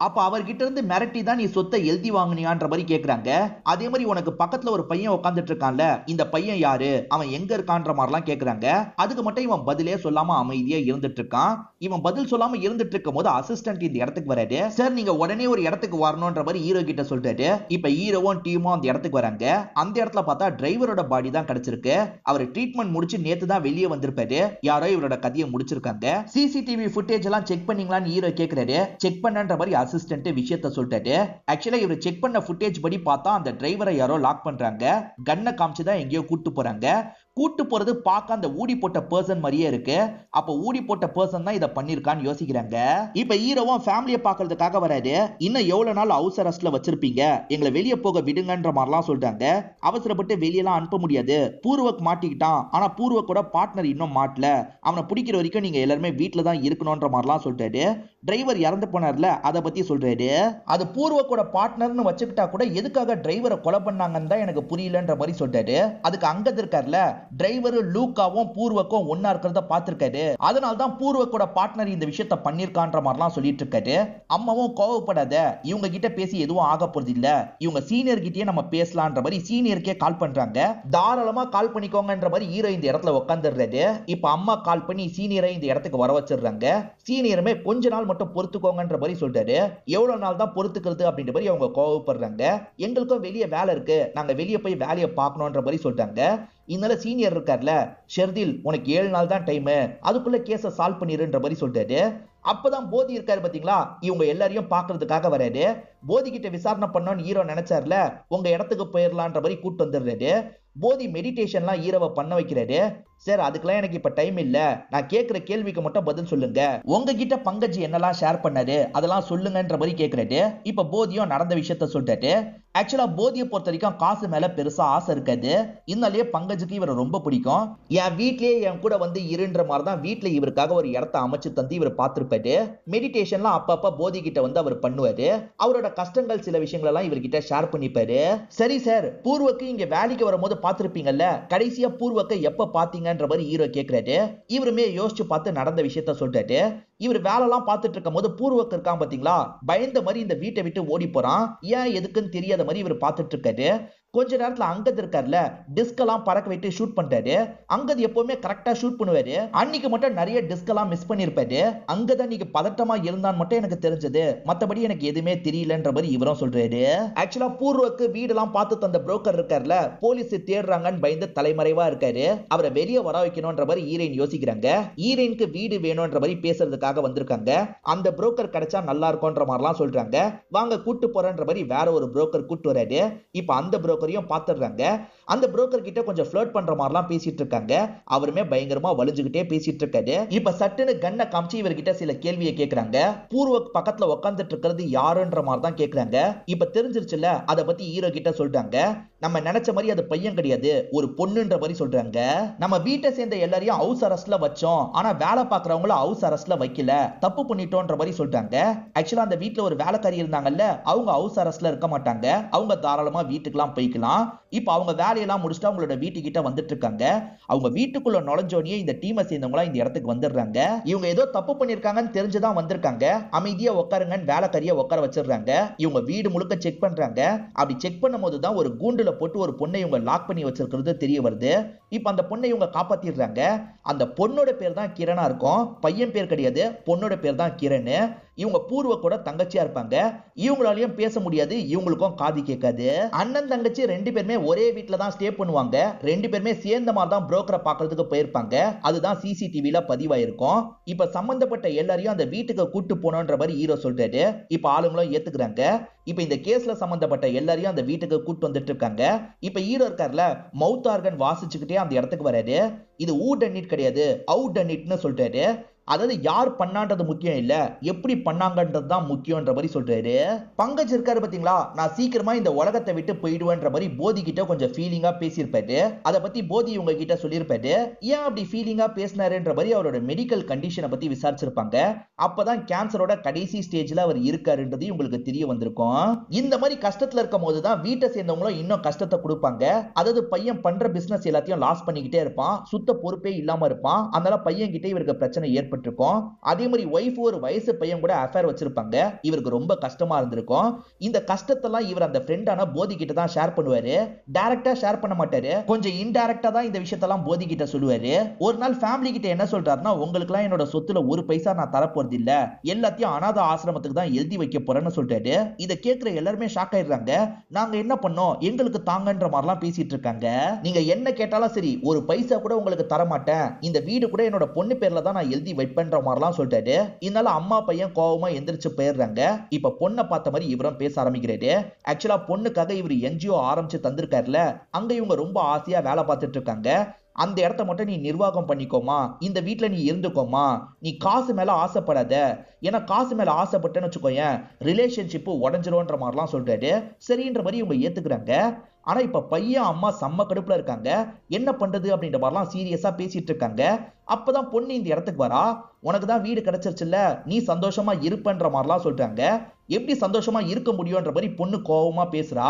A: அப்ப அவர்கிட்ட இருந்து மிரட்டி தான் நீ சொத்தை எழுதி வாங்கினியான்ற மாதிரி கேக்குறாங்க. அதே மாதிரி உனக்கு பக்கத்துல ஒரு பையன் உட்காந்துட்டு இருக்கான்ல, இந்த பையன் யாரு, அவன் எங்க இருக்கான்ற மாதிரிலாம் கேக்குறாங்க. அதுக்கு மட்டும் இவன் பதிலே சொல்லாம அமைதியா இருந்துட்டு இருக்கான். இவன் பதில் சொல்லாம இருந்துட்டு இருக்கும் போது அசிஸ்டன்ட் இந்த இடத்துக்கு வராரு. சார் நீங்க உடனே ஒரு இடத்துக்கு வரணும்ன்ற மாதிரி ஹீரோ கிட்ட சொல்றாரு. இப்ப ஹீரோவும் டீமும் அந்த இடத்துக்கு வராங்க. அந்த இடத்துல பார்த்தா டிரைவரோட பாடி தான் கிடைச்சிருக்கு. அவர் ட்ரீட்மெண்ட் முடிச்சு நேத்து தான் வெளியே வந்திருப்பாரு. யாரோ இவரோட கதையை முடிச்சிருக்காங்க. சிசிடிவி ஃபுட்டேஜ் எல்லாம் செக் பண்ணீங்களான்னு ஹீரோ கேக்குறாரு. செக் பண்ணன்ற மாதிரி அசிஸ்டன்ட் விஷயத்தை சொல்லிட்டாரு. ஆக்சுவலா இவர் செக் பண்ண ஃபுட்டேஜ் படி பார்த்தா அந்த டிரைவரை யாரோ லாக் பண்றாங்க. கன்னை காமிச்சு தான் எங்கேயோ கூட்டு போறாங்க. கூட்டு போறது பார்க்க அந்த ஊடி போட்ட பர்சன் மாதிரியே இருக்கு. அப்ப ஊடி போட்ட பர்சன் தான் இதை பண்ணிருக்கான்னு யோசிக்கிறாங்க. இப்ப ஹீரோவும் ஃபேமிலியை பாக்குறதுக்காக வராது. இன்னும் எவ்வளவு நாள் ஹவுஸ் அரெஸ்ட்ல வச்சிருப்பீங்க, எங்களை வெளியே போக விடுங்கன்ற மாதிரிலாம் சொல்றாங்க. அவசரப்பட்டு வெளியெல்லாம் அனுப்ப முடியாது. பூர்வக் மாட்டிக்கிட்டான். ஆனா பூர்வக்கோட பார்ட்னர் இன்னும் மாட்டல. அவனை பிடிக்கிற வரைக்கும் நீங்க எல்லாருமே வீட்டுல தான் இருக்கணும்ன்ற மாதிரிலாம் சொல்றாரு. டிரைவர் இறந்து போனார்ல, அதை பத்தி சொல்றாரு. அது பூர்வக்கோட பார்ட்னர்னு வச்சுக்கிட்டா கூட எதுக்காக டிரைவரை கொலை பண்ணாங்கன்னு தான் எனக்கு புரியலன்ற மாதிரி சொல்றாரு. அதுக்கு அங்கது இருக்கார்ல, டிரைவர் லூக்காவும் பூர்வக்கும் ஒன்னா இருக்கிறத பார்த்திருக்காரு. அதனால தான் பூர்வக்கோட பார்ட்னர் இந்த விஷயத்தை பண்ணிருக்கான்ற மாதிரிலாம் சொல்லிட்டு இருக்காரு. அம்மாவும் கோவப்படாத, இவங்க கிட்ட பேசி எதுவும் ஆக போறது இல்ல, இவங்க சீனியர் கிட்டயே நம்ம பேசலான்ற மாதிரி சீனியருக்கே கால் பண்றாங்க. தாராளமா கால் பண்ணிக்கோங்கன்ற மாதிரி ஹீரோ இந்த இடத்துல உட்காந்துடுறாரு. இப்ப அம்மா கால் பண்ணி சீனியரை இந்த இடத்துக்கு வர வச்சிடுறாங்க. சீனியருமே கொஞ்ச நாள் மட்டும் பொறுத்துக்கோங்கன்ற மாதிரி சொல்றாரு. எவ்வளவு நாள் தான் பொறுத்துக்கிறது அப்படின்ற மாதிரி அவங்க கோவப்படுறாங்க. எங்களுக்கும் வெளியே வேலை இருக்கு, நாங்க வெளியே போய் வேலையை பார்க்கணும்ன்ற மாதிரி சொல்றாங்க. இதனால சீனியர் இருக்கார்ல, ஷெர்தில் உனக்கு 7 நாள் தான் டைம், அதுக்குள்ள கேஸை சால்வ் பண்ணிருன்ற மாதிரி சொல்றாரு. அப்பதான் போதி இருக்காரு பாத்தீங்களா, இவங்க எல்லாரையும் பாக்குறதுக்காக வராரு. போதி கிட்ட விசாரணை பண்ணோன்னு ஹீரோ நினைச்சார்ல, உங்க இடத்துக்கு போயிடலான்ற மாதிரி கூட்டு வந்துடுறாரு. போதி மெடிடேஷன்லாம் ஹீரோவை பண்ண வைக்கிறாரு. சார் அதுக்கெல்லாம் எனக்கு இப்ப டைம் இல்ல, நான் கேட்கிற கேள்விக்கு மட்டும் பதில் சொல்லுங்க, உங்ககிட்ட பங்கஜ் என்னெல்லாம் ஷேர் பண்ணாரு அதெல்லாம் சொல்லுங்கன்ற மாதிரி கேட்கிறாரு. இப்ப போதியும் நடந்த விஷயத்த சொல்லிட்டாரு. ஆக்சுவலா போதியை பொறுத்த வரைக்கும் காசு மேல பெருசா ஆசை இருக்காது. இதனாலேயே பங்கஜுக்கு இவரை ரொம்ப பிடிக்கும். என் வீட்லயே என் கூட வந்து இருன்ற மாதிரி தான் வீட்டுல இவருக்காக ஒரு இடத்த அமைச்சு தந்து இவர் பார்த்திருப்பாரு. மெடிடேஷன்லாம் அப்பப்ப போதி கிட்ட வந்து அவர் பண்ணுவாரு. அவரோட கஷ்டங்கள் சில விஷயங்கள் எல்லாம் இவர்கிட்ட ஷேர் பண்ணிப்பாரு. சரி சார், பூர்வக்கு இங்க வேலைக்கு வரும்போது பார்த்திருப்பீங்கல்ல, கடைசியா பூர்வக்க எப்ப பாத்தீங்கன்ற மாதிரி ஹீரோ கேட்கிறாரு. இவருமே யோசிச்சு பார்த்து நடந்த விஷயத்த சொல்றாரு. இவர் வேலைலாம் பார்த்துட்டு இருக்கும் போது பூர்வக்கு இருக்கான் பாத்தீங்களா, பயந்த மாதிரி இந்த வீட்டை விட்டு ஓடி போறான். ஏன் எதுக்குன்னு தெரியாத மாதிரி இவர் பார்த்துட்டு இருக்காரு. கொஞ்ச நேரத்துல அங்கது இருக்கார்ல, டிஸ்க் எல்லாம் பறக்க விட்டு ஷூட் பண்றாரு. அங்கது எப்பவுமே கரெக்டா ஷூட் பண்ணுவாரு. அன்னைக்கு மட்டும் நிறைய டிஸ்க் எல்லாம் மிஸ் பண்ணிருப்பாரு. அங்கதான் நீங்க பதட்டமா இருந்தான்னு மட்டும் எனக்கு தெரிஞ்சது, மத்தபடி எனக்கு எதுவுமே தெரியலன்ற மாதிரி இவரும் சொல்றாரு. ஆக்சுவலா பூர்வக்கு வீடெல்லாம் பார்த்து தந்த புரோக்கர் இருக்கார்ல, போலீஸ் தேடுறாங்கன்னு பயந்து தலைமறைவா இருக்காரு. அவரை வெளியே வர வைக்கணும்ன்ற மாதிரி ஹீரோயின் யோசிக்கிறாங்க. ஹீரோயினுக்கு வீடு வேணும்ன்ற மாதிரி பேசுறதுக்காக வந்திருக்காங்க. அந்த புரோக்கர் கிடைச்சா நல்லா இருக்கும்ன்ற மாதிரிலாம் சொல்றாங்க. வாங்க கூட்டு போறன்ற மாதிரி வேற ஒரு புரோக்கர் கூட்டு வராரு. இப்ப அந்த புரோக்கரையும் பாத்துறாங்க. அந்த புரோக்கர் கிட்ட கொஞ்சம் ஃப்ளர்ட் பண்ற மாதிரிலாம் பேசிட்டு இருக்காங்க. அவருமே பயங்கரமா வலிஞ்சுகிட்டே பேசிட்டு இருக்காரு. இப்ப சட்டுன்னு கண்ணை காமிச்சு இவர்கிட்ட சில கேள்வியை கேக்குறாங்க. பூர்வக் பக்கத்துல உட்காந்துட்டு இருக்கிறது யாருன்ற மாதிரி தான் கேக்குறாங்க. இப்ப தெரிஞ்சிருச்சுல, அதை பத்தி ஹீரோ கிட்ட சொல்றாங்க. நம்ம நினைச்ச மாதிரி அது பையன் கிடையாது, ஒரு பொண்ணுன்ற மாதிரி சொல்றாங்க. நம்ம வீட்டை சேர்ந்த எல்லாரையும் ஹவுஸ் அரெஸ்ட்ல வச்சோம், ஆனா வேலை பாக்குறவங்கள ஹவுஸ் அரெஸ்ட்ல வைக்கல, தப்பு பண்ணிட்டோன்ற மாதிரி சொல்றாங்க. ஆக்சுவலா அந்த வீட்டுல ஒரு வேலைக்காரி இருந்தாங்கல்ல, அவங்க ஹவுஸ் அரெஸ்ட்ல இருக்க மாட்டாங்க, அவங்க தாராளமா வீட்டுக்கெல்லாம் போய்க்கலாம். இப்ப அவங்க வேலையெல்லாம் முடிச்சுட்டு அவங்களோட வீட்டுக்கிட்ட வந்துட்டு இருக்காங்க. அவங்க வீட்டுக்குள்ள நுழைஞ்சோடனே இந்த டீமை சேர்ந்தவங்களா இந்த இடத்துக்கு வந்துடுறாங்க. இவங்க ஏதோ தப்பு பண்ணிருக்காங்கன்னு தெரிஞ்சுதான் வந்திருக்காங்க. அமைதியா உட்காருங்கன்னு வேலைக்காரியை உட்கார வச்சிடுறாங்க. இவங்க வீடு முழுக்க செக் பண்றாங்க. அப்படி செக் பண்ணும் போதுதான் ஒரு கூண்டுல போட்டு ஒரு பொண்ணை இவங்க லாக் பண்ணி வச்சிருக்கிறது தெரிய வருது. இப்ப அந்த பொண்ணை இவங்க காப்பாத்திடுறாங்க. அந்த பொண்ணோட பேர் தான் கிரணா இருக்கும், பையன் பேர் கிடையாது, பொண்ணோட பேர் தான் கிரண். இவங்க பூர்வக்கோட தங்கச்சியா இருப்பாங்க. இவங்களாலையும் பேச முடியாது, இவங்களுக்கும் காது கேட்காது. அண்ணன் தங்கச்சி ரெண்டு பேருமே ஒரே வீட்டுல தான் ஸ்டே பண்ணுவாங்க. ரெண்டு பேருமே சேர்ந்த மாதிரி தான் புரோக்கரை பாக்குறதுக்கு போயிருப்பாங்க. அதுதான் சிசிடிவில பதிவாயிருக்கும். இப்ப சம்பந்தப்பட்ட எல்லாரையும் அந்த வீட்டுக்கு கூட்டு போனோன்ற மாதிரி ஹீரோ சொல்றாரு. இப்ப ஆளுங்களும் ஏத்துக்கிறாங்க. இப்ப இந்த கேஸ்ல சம்பந்தப்பட்ட எல்லாரையும் அந்த வீட்டுக்கு கூட்டு வந்துட்டு இருக்காங்க. இப்ப ஹீரோ இருக்கார்ல, மவுத் ஆர்கன் வாசிச்சுக்கிட்டே அந்த இடத்துக்கு வராரு. இது ஊ டன் இட் கிடையாது, அவுட் டன் இட்னு சொல்றாரு. அதாவது யார் பண்ணான்றது முக்கியம் இல்ல, எப்படி பண்ணாங்கன்றது தான் முக்கியன்ற மாதிரி சொல்றாரு. பங்கஜ் இருக்காரு பாத்தீங்களா, நான் சீக்கிரமா இந்த உலகத்தை விட்டு போயிடுவேன்ற மாதிரி போதி கிட்ட கொஞ்சம் ஃபீலிங்கா பேசியிருப்பாரு. அதை பத்தி போதி இவங்க கிட்ட சொல்லியிருப்பாரு. ஏன் அப்படி ஃபீலிங்கா பேசினாருன்ற மாதிரி அவரோட மெடிக்கல் கண்டிஷனை பத்தி விசாரிச்சிருப்பாங்க. அப்பதான் கேன்சரோட கடைசி ஸ்டேஜ்ல அவர் இருக்காருன்றது உங்களுக்கு தெரிய வந்திருக்கும். இந்த மாதிரி கஷ்டத்துல இருக்கும் போதுதான் வீட்டை சேர்ந்தவங்களும் இன்னும் கஷ்டத்தை கொடுப்பாங்க. அதாவது பையன் பண்ற பிசினஸ் எல்லாத்தையும் லாஸ் பண்ணிக்கிட்டே இருப்பான், சுத்த பொறுப்பே இல்லாம இருப்பான். அதனால பையன் கிட்ட இவருக்கு பிரச்சனை ஏற்பட்டிருக்கும். அதே மாதிரி ஒய்ஃப் ஒரு வயசு பையன் கூட அஃபேர் வச்சிருப்பாங்க. இவருக்கு ரொம்ப கஷ்டமா இருந்திருக்கும். இந்த கஷ்டத்தெல்லாம் இவர் அந்த ஃப்ரெண்டான போதி கிட்ட தான் ஷேர் பண்ணுவாரு. டைரக்டா ஷேர் பண்ண மாட்டாரு, கொஞ்சம் இன்டைரக்டா தான் இந்த விஷயத்தெல்லாம் போதி கிட்ட சொல்லுவாரு. ஒரு நாள் ஃபேமிலி கிட்ட என்ன சொல்றாருன்னா, உங்களுக்கு எல்லாம் என்னோட சொத்துல ஒரு பைசா நான் தரப்போறது இல்ல, எல்லாத்தையும் அனாத ஆசிரமத்துக்கு தான் எழுதி வைக்க போறேன்னு சொல்லிட்டாரு. இதை கேட்கிற எல்லாருமே ஷாக் ஆயிடுறாங்க. நாங்க என்ன பண்ணோம், எங்களுக்கு தாங்கன்ற மாதிரிலாம் பேசிட்டு இருக்காங்க. நீங்க என்ன கேட்டாலும் சரி, ஒரு பைசா கூட உங்களுக்கு தர மாட்டேன், இந்த வீடு கூட என்னோட பொண்ணு பேர்ல தான் நான் எழுதி வைப்பேன்ற மாதிரிலாம் சொல்லிட்டாரு. இதனால அம்மா பையன் கோவமா எந்திரிச்சு போயிடுறாங்க. இப்ப பொண்ணை பார்த்த மாதிரி இவரும் பேச ஆரம்பிக்கிறாரு. ஆக்சுவலா பொண்ணுக்காக இவர் என்ஜிஓ ஆரம்பிச்சு தந்திருக்காருல, அங்க இவங்க ரொம்ப ஆசையா வேலை பார்த்துட்டு இருக்காங்க. அந்த இடத்த மட்டும் நீ நிர்வாகம் பண்ணிக்கோமா, இந்த வீட்டுல நீ இருந்துக்கோமா, நீ காசு மேல ஆசைப்படாத, ஏன்னா காசு மேல ஆசைப்பட்டேன்னு வச்சுக்கோயேன் ரிலேஷன்ஷிப் உடஞ்சிரும்ன்ற மாதிரிலாம் சொல்றாரு. சரின்ற மாதிரி இவங்க ஏத்துக்கிறாங்க. ஆனா இப்ப பையன் அம்மா செம்ம கடுப்புல இருக்காங்க. என்ன பண்றது அப்படின்ற மாதிரிலாம் சீரியஸா பேசிட்டு இருக்காங்க. அப்பதான் பொண்ணு இந்த இடத்துக்கு வரா. உனக்கு தான் வீடு கிடைச்சிருச்சுல்ல, நீ சந்தோஷமா இருப்பன்ற மாதிரிலாம் சொல்றாங்க. எப்படி சந்தோஷமா இருக்க முடியும்ன்ற மாதிரி பொண்ணு கோவமா பேசுறா.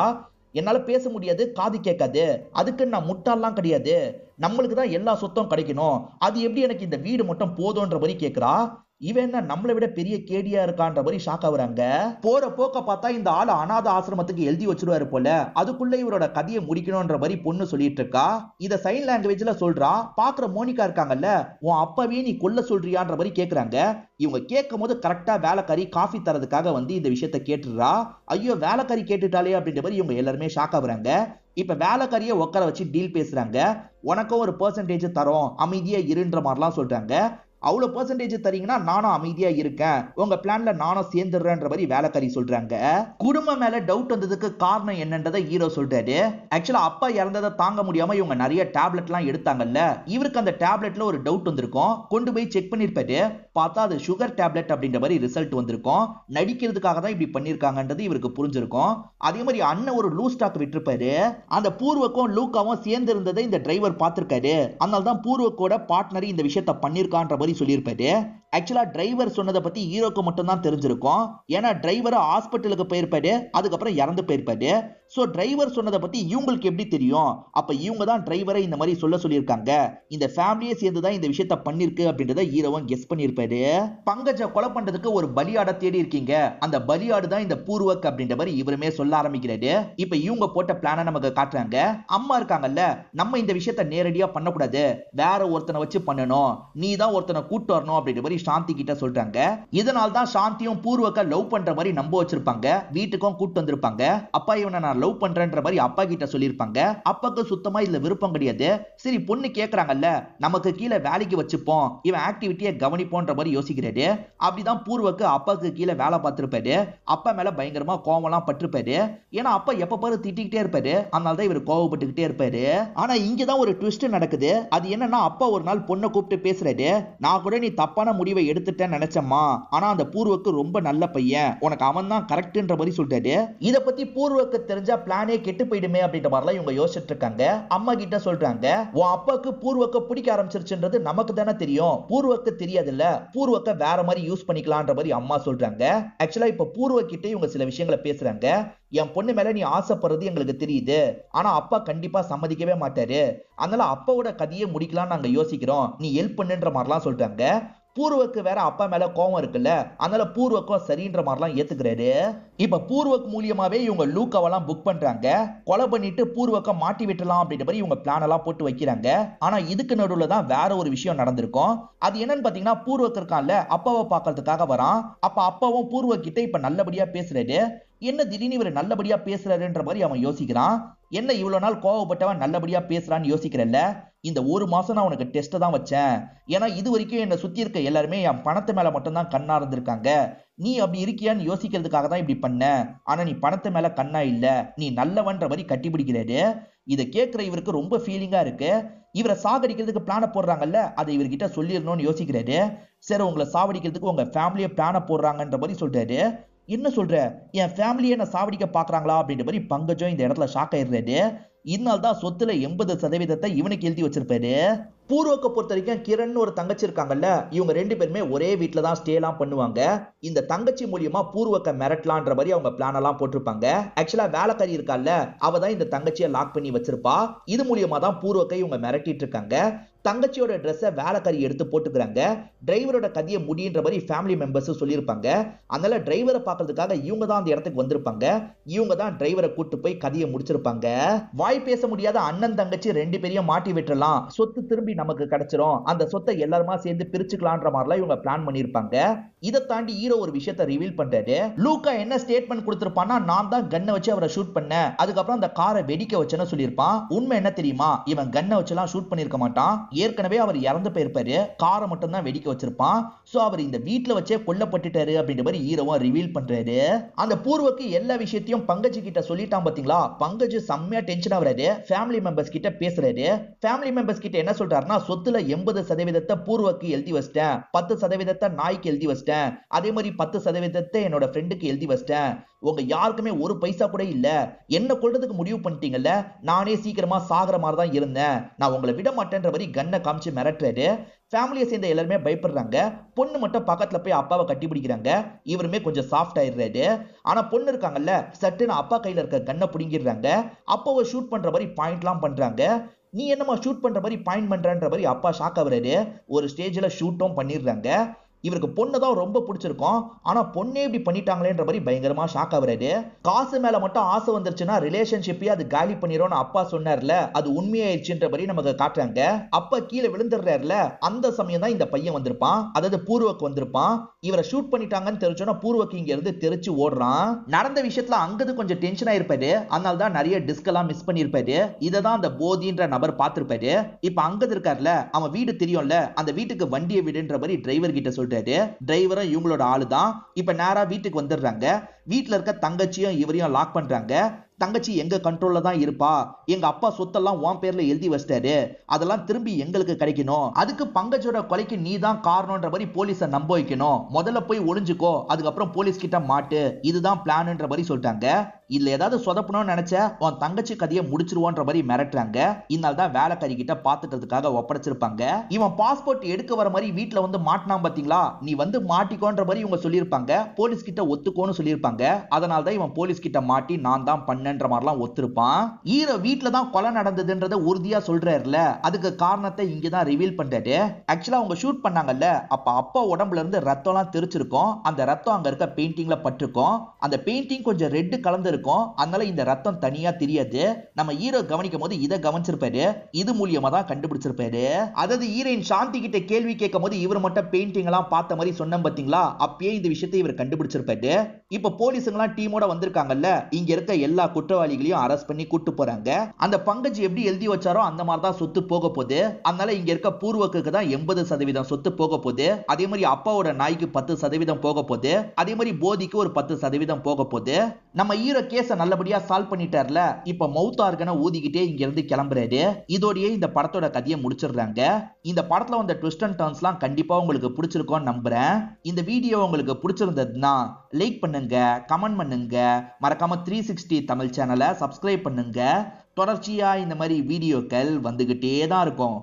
A: என்னால பேச முடியாது, காது கேட்காது, அதுக்கு நான் முட்டாள்லாம் கிடையாது, நம்மளுக்கு தான் எல்லா சொத்தும் கிடைக்கணும், அது எப்படி எனக்கு இந்த வீடு மட்டும் போதும்ன்ற மாதிரி கேட்கிறா. இவன் என்ன நம்மளை விட பெரிய கேடியா இருக்கான்ற மாதிரி ஷாக் ஆகுறாங்க. போற போக்க பார்த்தா இந்த ஆளு அனாத ஆசிரமத்துக்கு எழுதி வச்சிருவாரு போல, அதுக்குள்ள இவரோட கதையை முடிக்கணும்ன்ற மாதிரி பொண்ணு சொல்லிட்டு இருக்கா. இத சைன் லாங்குவேஜ்ல சொல்றா. பாக்குற மோனிகா இருக்காங்கல்ல, உன் அப்பாவே நீ கொல்ல சொல்றியான்ற மாதிரி கேக்குறாங்க. இவங்க கேட்கும் போது கரெக்டா வேலைக்காரி காஃபி தரதுக்காக வந்து இந்த விஷயத்த கேட்டுறா. ஐயோ வேலைக்காரி கேட்டுட்டாலே அப்படின்ற மாதிரி இவங்க எல்லாருமே ஷாக் ஆகுறாங்க. இப்ப வேலைக்காரியை உட்கார வச்சு டீல் பேசுறாங்க. உனக்கும் ஒரு பெர்சன்டேஜ் தரோம், அமைதியா இருன்ற மாதிரிலாம் சொல்றாங்க. அவ்வளவு பெர்சன்டேஜ் தரீங்கன்னா நானும் அமைதியா இருக்கேன், உங்க பிளான்ல நானும் சேர்ந்துடுறேன்ற மாதிரி வேலைக்காரி சொல்றாங்க. குடும்பம் மேல டவுட் வந்ததுக்கு காரணம் என்னன்றதை ஹீரோ சொல்றாரு. ஆக்சுவலா அப்பா இறந்ததை தாங்க முடியாம இவங்க நிறைய டேப்லெட் எல்லாம் எடுத்தாங்கல்ல, இவருக்கு அந்த டேப்லெட்ல ஒரு டவுட் வந்திருக்கும். கொண்டு போய் செக் பண்ணிருப்பாரு. பார்த்தா அது சுகர் டேப்லெட் அப்படின்ற மாதிரி ரிசல்ட் வந்திருக்கும். நடிக்கிறதுக்காக தான் இப்படி பண்ணிருக்காங்கன்றது இவருக்கு புரிஞ்சிருக்கும். அதே மாதிரி அண்ணன் ஒரு லூஸ் ஸ்டாக் விட்டுருப்பாரு. அந்த பூர்வக்கும் லூக்காவும் சேர்ந்து இருந்ததை இந்த டிரைவர் பார்த்திருக்காரு. அதனால தான் பூர்வக்கோட பார்ட்னர் இந்த விஷயத்த பண்ணிருக்கான்ற மாதிரி சொல்லியிருப்பாரு. ஆக்சுவலா டிரைவர் சொன்னதை பத்தி ஹீரோக்கு மட்டும் தான் தெரிஞ்சிருக்கும். ஏன்னா டிரைவர் ஹாஸ்பிட்டலுக்கு போயிருப்பாரு, அதுக்கப்புறம் இறந்து போயிருப்பாரு. சோ டிரைவர் சொன்னதை பத்தி இவங்களுக்கு எப்படி தெரியும்? அப்ப இவங்க தான் டிரைவரை இந்த மாதிரி சொல்லியிருக்காங்க. இந்த ஃபேமிலியே சேர்ந்து தான் இந்த விஷயத்த பண்ணிருக்கு அப்படின்றத ஹீரோவும் கெஸ் பண்ணியிருப்பாரு. பங்கஜ கொலை பண்றதுக்கு ஒரு பலியாட தேடி இருக்கீங்க, அந்த பலியாடு தான் இந்த பூர்வக் அப்படின்ற மாதிரி இவருமே சொல்ல ஆரம்பிக்கிறாரு. இப்ப இவங்க போட்ட பிளான நமக்கு காட்டுறாங்க. அம்மா இருக்காங்கல்ல, நம்ம இந்த விஷயத்த நேரடியா பண்ணக்கூடாது, வேற ஒருத்தனை வச்சு பண்ணணும், நீ தான் ஒருத்தனை கூட்டு வரணும் அப்படின்ற மாதிரி சாந்தி கிட்ட சொல்றாங்க. இதனால தான் சாந்தியும் பூர்வக்க லவ் பண்ற மாதிரி நம்ப வச்சிருப்பாங்க. வீட்டுக்கும் கூட்டு வந்திருப்பாங்க. அப்பா இவனை நான் லவ் பண்றேன்ற மாதிரி அப்பா கிட்ட சொல்லியிருப்பாங்க. அப்பாக்கு சுத்தமா இதுல விருப்பம் கிடையாது. சரி பொண்ணு கேக்குறாங்கல்ல, நமக்கு கீழே வேலைக்கு வச்சுப்போம், இவன் ஆக்டிவிட்டியை கவனிப்போன்ற மாதிரி யோசிக்கிறாரு. அப்படிதான் பூர்வக்கு அப்பாக்கு கீழே வேலை பார்த்திருப்பாரு. அப்பா மேல பயங்கரமா கோவம்லாம் பட்டிருப்பாரு. ஏன்னா அப்பா எப்ப பாரு திட்டிக்கிட்டே இருப்பாரு, அதனாலதான் இவர் கோவப்பட்டுக்கிட்டே இருப்பாரு. ஆனா இங்கதான் ஒரு ட்விஸ்ட் நடக்குது. அது என்னன்னா, அப்பா ஒரு நாள் பொண்ணை கூப்பிட்டு பேசுறாரு. நான் கூட நீ தப்பான முடிவை எடுத்துட்டேன்னு நினைச்சம்மா, ஆனா அந்த பூர்வக்கு ரொம்ப நல்ல பையன், உனக்கு அவன் தான் கரெக்ட்ன்ற மாதிரி சொல்றாரு. இத பத்தி பூர்வக்கு தெரிஞ்சா பிளானே கெட்டு போயிடுமே அப்படின்ற மாதிரிலாம் இவங்க யோசிச்சுட்டு இருக்காங்க. அம்மா கிட்ட சொல்றாங்க, உன் அப்பாக்கு பூர்வக்க பிடிக்க ஆரம்பிச்சிருச்சுன்றது நமக்கு தானே தெரியும், பூர்வக்கு தெரியாதுல்ல, பூர்வக்க வேற மாதிரி யூஸ் பண்ணிக்கலாம்ன்ற மாதிரி அம்மா சொல்றாங்க. ஆக்சுவலா இப்ப பூர்வ கிட்ட இவங்க சில விஷயங்களை பேசுறாங்க. என் பொண்ணு மேல நீ ஆசைப்படுறது எங்களுக்கு தெரியுது, ஆனா அப்பா கண்டிப்பா சம்மதிக்கவே மாட்டாரு, அதனால அப்பாவோட கதையை முடிக்கலாம் நாங்க யோசிக்கிறோம், நீ ஹெல்ப் பண்ணுன்ற மாதிரிலாம் சொல்றாங்க. பூர்வக்கு வேற அப்பா மேல கோவம் இருக்குல்ல, அதனால பூர்வக்கும் சரின்ற மாதிரிலாம் ஏத்துக்கிறாரு. இப்ப பூர்வக் மூலியமாவே இவங்க லூக்காவெல்லாம் புக் பண்றாங்க. கொலை பண்ணிட்டு பூர்வக்க மாட்டி விட்டலாம் அப்படின்ற மாதிரி இவங்க பிளான் எல்லாம் போட்டு வைக்கிறாங்க. ஆனா இதுக்கு நடுவுல தான் வேற ஒரு விஷயம் நடந்திருக்கும். அது என்னன்னு பாத்தீங்கன்னா, பூர்வக் இருக்கான்ல, அப்பாவை பாக்குறதுக்காக வரான். அப்ப அப்பாவும் பூர்வக் கிட்ட இப்ப நல்லபடியா பேசுறாரு. என்ன திடீர்னு இவர் நல்லபடியா பேசுறாருன்ற மாதிரி அவன் யோசிக்கிறான். என்ன இவ்வளவு நாள் கோவப்பட்டவன் நல்லபடியா பேசுறான்னு யோசிக்கிறல்ல, இந்த ஒரு மாசம் நான் உனக்கு டெஸ்ட் தான் வச்சேன். ஏன்னா இது வரைக்கும் என்னை சுத்தி இருக்க எல்லாருமே என் பணத்து மேல மட்டும் தான் கண்ணா இருந்திருக்காங்க. நீ அப்படி இருக்கியான்னு யோசிக்கிறதுக்காக தான் இப்படி பண்ண. ஆனா நீ பணத்து மேல கண்ணா இல்ல, நீ நல்லவன்ற மாதிரி கட்டி பிடிக்கிறாரு. இதை கேட்கிற இவருக்கு ரொம்ப ஃபீலிங்கா இருக்கு. இவரை சாகடிக்கிறதுக்கு பிளான போடுறாங்கல்ல, அதை இவர்கிட்ட சொல்லிடணும்னு யோசிக்கிறாரு. சரி, உங்களை சாவடிக்கிறதுக்கு உங்க ஃபேமிலியை பிளான போடுறாங்கன்ற மாதிரி சொல்றாரு. என்ன சொல்ற, என் ஃபேமிலியை நான் சாவடிக்க பாக்குறாங்களா அப்படின்ற மாதிரி பங்கஜம் இந்த இடத்துல ஷாக் ஆயிடுறாரு. இதனால தான் சொத்துல 80% இவனுக்கு எழுதி வச்சிருப்பாரு. பூர்வக்க பொறுத்த வரைக்கும் கிரண் ஒரு தங்கச்சி இருக்காங்கல்ல, இவங்க 2 பேருமே ஒரே வீட்டுல தான் ஸ்டே எல்லாம் பண்ணுவாங்க. இந்த தங்கச்சி மூலியமா பூர்வக்க மிரட்டலான்ற மாதிரி அவங்க பிளான் எல்லாம் போட்டிருப்பாங்க. ஆக்சுவலா வேலைக்காரி இருக்கால, அவ தான் இந்த தங்கச்சியை லாக் பண்ணி வச்சிருப்பா. இது மூலியமா தான் பூர்வக்கை இவங்க மிரட்டிட்டு இருக்காங்க. தங்கச்சியோட ட்ரெஸ்ஸை வேலைக்காரி எடுத்து போட்டுக்கிறாங்க. டிரைவரோட கதையை முடின்ற மாதிரி ஃபேமிலி மெம்பர்ஸ் சொல்லியிருப்பாங்க. அதனால டிரைவரை பார்க்கறதுக்காக இவங்க தான் அந்த இடத்துக்கு வந்திருப்பாங்க. இவங்க தான் டிரைவரை கூட்டு போய் கதையை முடிச்சிருப்பாங்க. வாய் பேச முடியாத அண்ணன் தங்கச்சி 2 பேரையும் மாட்டி விட்டுறலாம், சொத்து திரும்பி நமக்கு கிடைச்சிரும், அந்த சொத்தை எல்லாருமா சேர்ந்து பிரிச்சுக்கலான்ற மாதிரிலாம் இவங்க பிளான் பண்ணிருப்பாங்க. இதை தாண்டி ஹீரோ ஒரு விஷயத்தை ரிவீல் பண்றாரு. லூக்கா என்ன ஸ்டேட்மெண்ட் கொடுத்திருப்பான்னா, நான் தான் கன்னை வச்சு அவரை ஷூட் பண்ணேன், அதுக்கப்புறம் அந்த காரை வெடிக்க வச்சேன்னு சொல்லியிருப்பான். உண்மை என்ன தெரியுமா, இவன் கன்னை வச்செல்லாம் ஷூட் பண்ணிருக்க மாட்டான். ஏற்கனவே அவர் இறந்து போயிருப்பாரு, காரை மட்டும் தான் வெடிக்க வச்சிருப்பான். சோ அவர் இந்த வீட்டுல வச்சே கொல்லப்பட்டுட்டாரு அப்படின்ற மாதிரி ஹீரோவா ரிவீல் பண்றாரு. அந்த பூர்வக்கு எல்லா விஷயத்தையும் பங்கஜ் கிட்ட சொல்லிட்டான் பாத்தீங்களா. பங்கஜ் செம்மையா டென்ஷன் ஆகுறாரு. ஃபேமிலி மெம்பர்ஸ் கிட்ட பேசுறாரு. ஃபேமிலி மெம்பர்ஸ் கிட்ட என்ன சொல்றாருன்னா, சொத்துல 80% பூர்வக்கு எழுதி வச்சிட்டேன், 10% நாய்க்கு எழுதி வச்சிட்டேன், அதே மாதிரி 10% என்னோட ஃப்ரெண்டுக்கு எழுதி வச்சிட்டேன். உங்க யாருக்குமே ஒரு பைசா கூட இல்ல, என்ன கொல்றதுக்கு முடிவு பண்ணிட்டீங்கல்ல, நானே சீக்கிரமா சாகுற மாதிரி தான் இருந்தேன், நான் உங்களை விட மாட்டேன்ற மாதிரி கன்னை காமிச்சு மிரட்டுறாரு. ஃபேமிலியை சேர்ந்த எல்லாருமே பயப்படுறாங்க. பொண்ணு மட்டும் பக்கத்துல போய் அப்பாவை கட்டி பிடிக்கிறாங்க. இவருமே கொஞ்சம் சாஃப்ட் ஆயிடுறாரு. ஆனா பொண்ணு இருக்காங்கல்ல, சட்டுன்னு அப்பா கையில இருக்க கன்னை பிடிங்கிடுறாங்க. அப்பாவை ஷூட் பண்ற மாதிரி பாயிண்ட்லாம் பண்றாங்க. நீ என்னமா ஷூட் பண்ற மாதிரி பாயிண்ட் பண்றன்ற மாதிரி அப்பா ஷாக் ஆகுறாரு. ஒரு ஸ்டேஜ்ல ஷூட்டும் பண்ணிடுறாங்க. இவருக்கு பொண்ணு தான் ரொம்ப பிடிச்சிருக்கும், ஆனா பொண்ணே இப்படி பண்ணிட்டாங்களேன்ற மாதிரி பயங்கரமா ஷாக் ஆகுறாரு. காசு மேல மட்டும் ஆசை வந்துருச்சுன்னா ரிலேஷன்ஷிப்பே அது காலி பண்ணிடும்னு அப்பா சொன்னார்ல, அது உண்மையாயிடுச்சுன்ற மாதிரி நமக்கு காட்டுறாங்க. அப்பா கீழே விழுந்துடுறாருல, அந்த சமயம் தான் இந்த பையன் வந்திருப்பான், அதாவது பூர்வக்கு வந்திருப்பான். இவரை ஷூட் பண்ணிட்டாங்கன்னு தெரிஞ்சோன்னா பூர்வக்கு இங்க இருந்து தெரிச்சு ஓடுறான். நடந்த விஷயத்துல அங்கது கொஞ்சம் டென்ஷன் ஆயிருப்பாரு, அதனால தான் நிறைய டிஸ்க் எல்லாம் மிஸ் பண்ணிருப்பாரு. இததான் அந்த போதின்ற நபர் பார்த்திருப்பாரு. இப்ப அங்கது இருக்காருல, அவன் வீடு தெரியும்ல, அந்த வீட்டுக்கு வண்டியை விடுன்ற மாதிரி டிரைவர் கிட்ட சொல்றாரு. டிரைவரும் இவங்களோட ஆளுதான். இப்ப நேரா வீட்டுக்கு வந்துடுறாங்க. வீட்டுல இருக்க தங்கச்சியும் இவரையும் லாக் பண்றாங்க. தங்கச்சி எங்க கண்ட்ரோல்ல தான் இருப்பா, எங்க அப்பா சொத்தெல்லாம் உன் பேர்ல எழுதி வச்சிட்டாரு, அதெல்லாம் திரும்பி எங்களுக்கு கிடைக்கணும், அதுக்கு பங்கஜோட கொலைக்கு நீ தான் காரணம்ன்ற மாதிரி போலீஸை நம்ப வைக்கணும், முதல்ல போய் ஒளிஞ்சுக்கோ, அதுக்கப்புறம் போலீஸ் கிட்ட மாட்டு, இதுதான் பிளான்ன்ற மாதிரி சொல்லிட்டாங்க. இதுல ஏதாவது சொதப்பணும்னு நினைச்ச உன் தங்கச்சி கதையை முடிச்சிருவோன்ற மாதிரி மிரட்டுறாங்க. இதனால தான் வேலைக்காரி கிட்ட பாத்துக்கிறதுக்காக ஒப்படைச்சிருப்பாங்க. இவன் பாஸ்போர்ட் எடுக்க வர மாதிரி வீட்டுல வந்து மாட்டினான் பாத்தீங்களா, நீ வந்து மாட்டிக்கோன்ற மாதிரி இவங்க சொல்லியிருப்பாங்க. போலீஸ் கிட்ட ஒத்துக்கோன்னு சொல்லியிருப்பாங்க. அதனால தான் இவன் போலீஸ் கிட்ட மாட்டி நான் தான் பண்ண மாதிரிலாம் ஒத்துருப்பான். ஹீரோ வீட்ல தான் கொலை நடந்ததுன்றத உறுதியா சொல்றாருல, அதுக்கு காரணத்தை இங்க தான் ரிவீல் பண்றாரு. ஆக்சுவலா அவங்க ஷூட் பண்ணாங்கல்ல, அப்பா உடம்புல இருந்து ரத்தம்லாம் தெரிச்சிருக்கும். அந்த ரத்தம் அங்க இருக்க பெயிண்டிங்ல பட்டிருக்கும். அந்த பெயிண்டிங் கொஞ்சம் ரெட் கலந்து இருக்கும், அதனால இந்த ரத்தம் தனியா தெரியாது. நம்ம ஹீரோ கவனிக்கும் போது இதை கவனிச்சிருப்பாரு. இது மூலியமா தான் கண்டுபிடிச்சிருப்பாரு. அதாவது ஹீரோயின் சாந்தி கிட்ட கேள்வி கேட்கும் போது இவர் மட்டும் பெயிண்டிங் எல்லாம் பார்த்த மாதிரி சொன்னோம் பாத்தீங்களா, அப்பயே இந்த விஷயத்தை இவர் கண்டுபிடிச்சிருப்பாரு. இப்ப போலீஸுங்கெல்லாம் டீமோட வந்திருக்காங்கல்ல, இங்க இருக்க எல்லா குற்றவாளிகளையும் அரெஸ்ட் பண்ணி கூட்டு போறாங்க. அந்த பங்கஜ் எப்படி எழுதி வச்சாரோ அந்த மாதிரி தான் சொத்து போக போகுது. அதனால இங்க இருக்க பூர்வக்கு தான் 80% சொத்து போக போகுது. அதே மாதிரி அப்பாவோட நாய்க்கு 10% போக போகுது. அதே மாதிரி போதிக்கு ஒரு 10% போக போகுது. நம்ம ஹீரோ கேஸை நல்லபடியா சால்வ் பண்ணிட்டார்ல, இப்ப மவுத் ஆர்கனை ஊதிக்கிட்டே இங்க இருந்து கிளம்புறாரு. இதோடயே இந்த படத்தோட கதையை முடிச்சிடுறாங்க. இந்த படத்துல வந்த ட்விஸ்ட் அண்ட் டர்ன்ஸ்லாம் கண்டிப்பா உங்களுக்கு பிடிச்சிருக்கும்னு நம்புறேன். இந்த வீடியோ உங்களுக்கு பிடிச்சிருந்ததுன்னா லைக் பண்ணுங்க, கமெண்ட் பண்ணுங்க, மறக்காம 360 தமிழ் சேனலை சப்ஸ்கிரைப் பண்ணுங்க. தொடர்ச்சியா இந்த மாதிரி வீடியோக்கள் வந்துகிட்டே தான் இருக்கும்.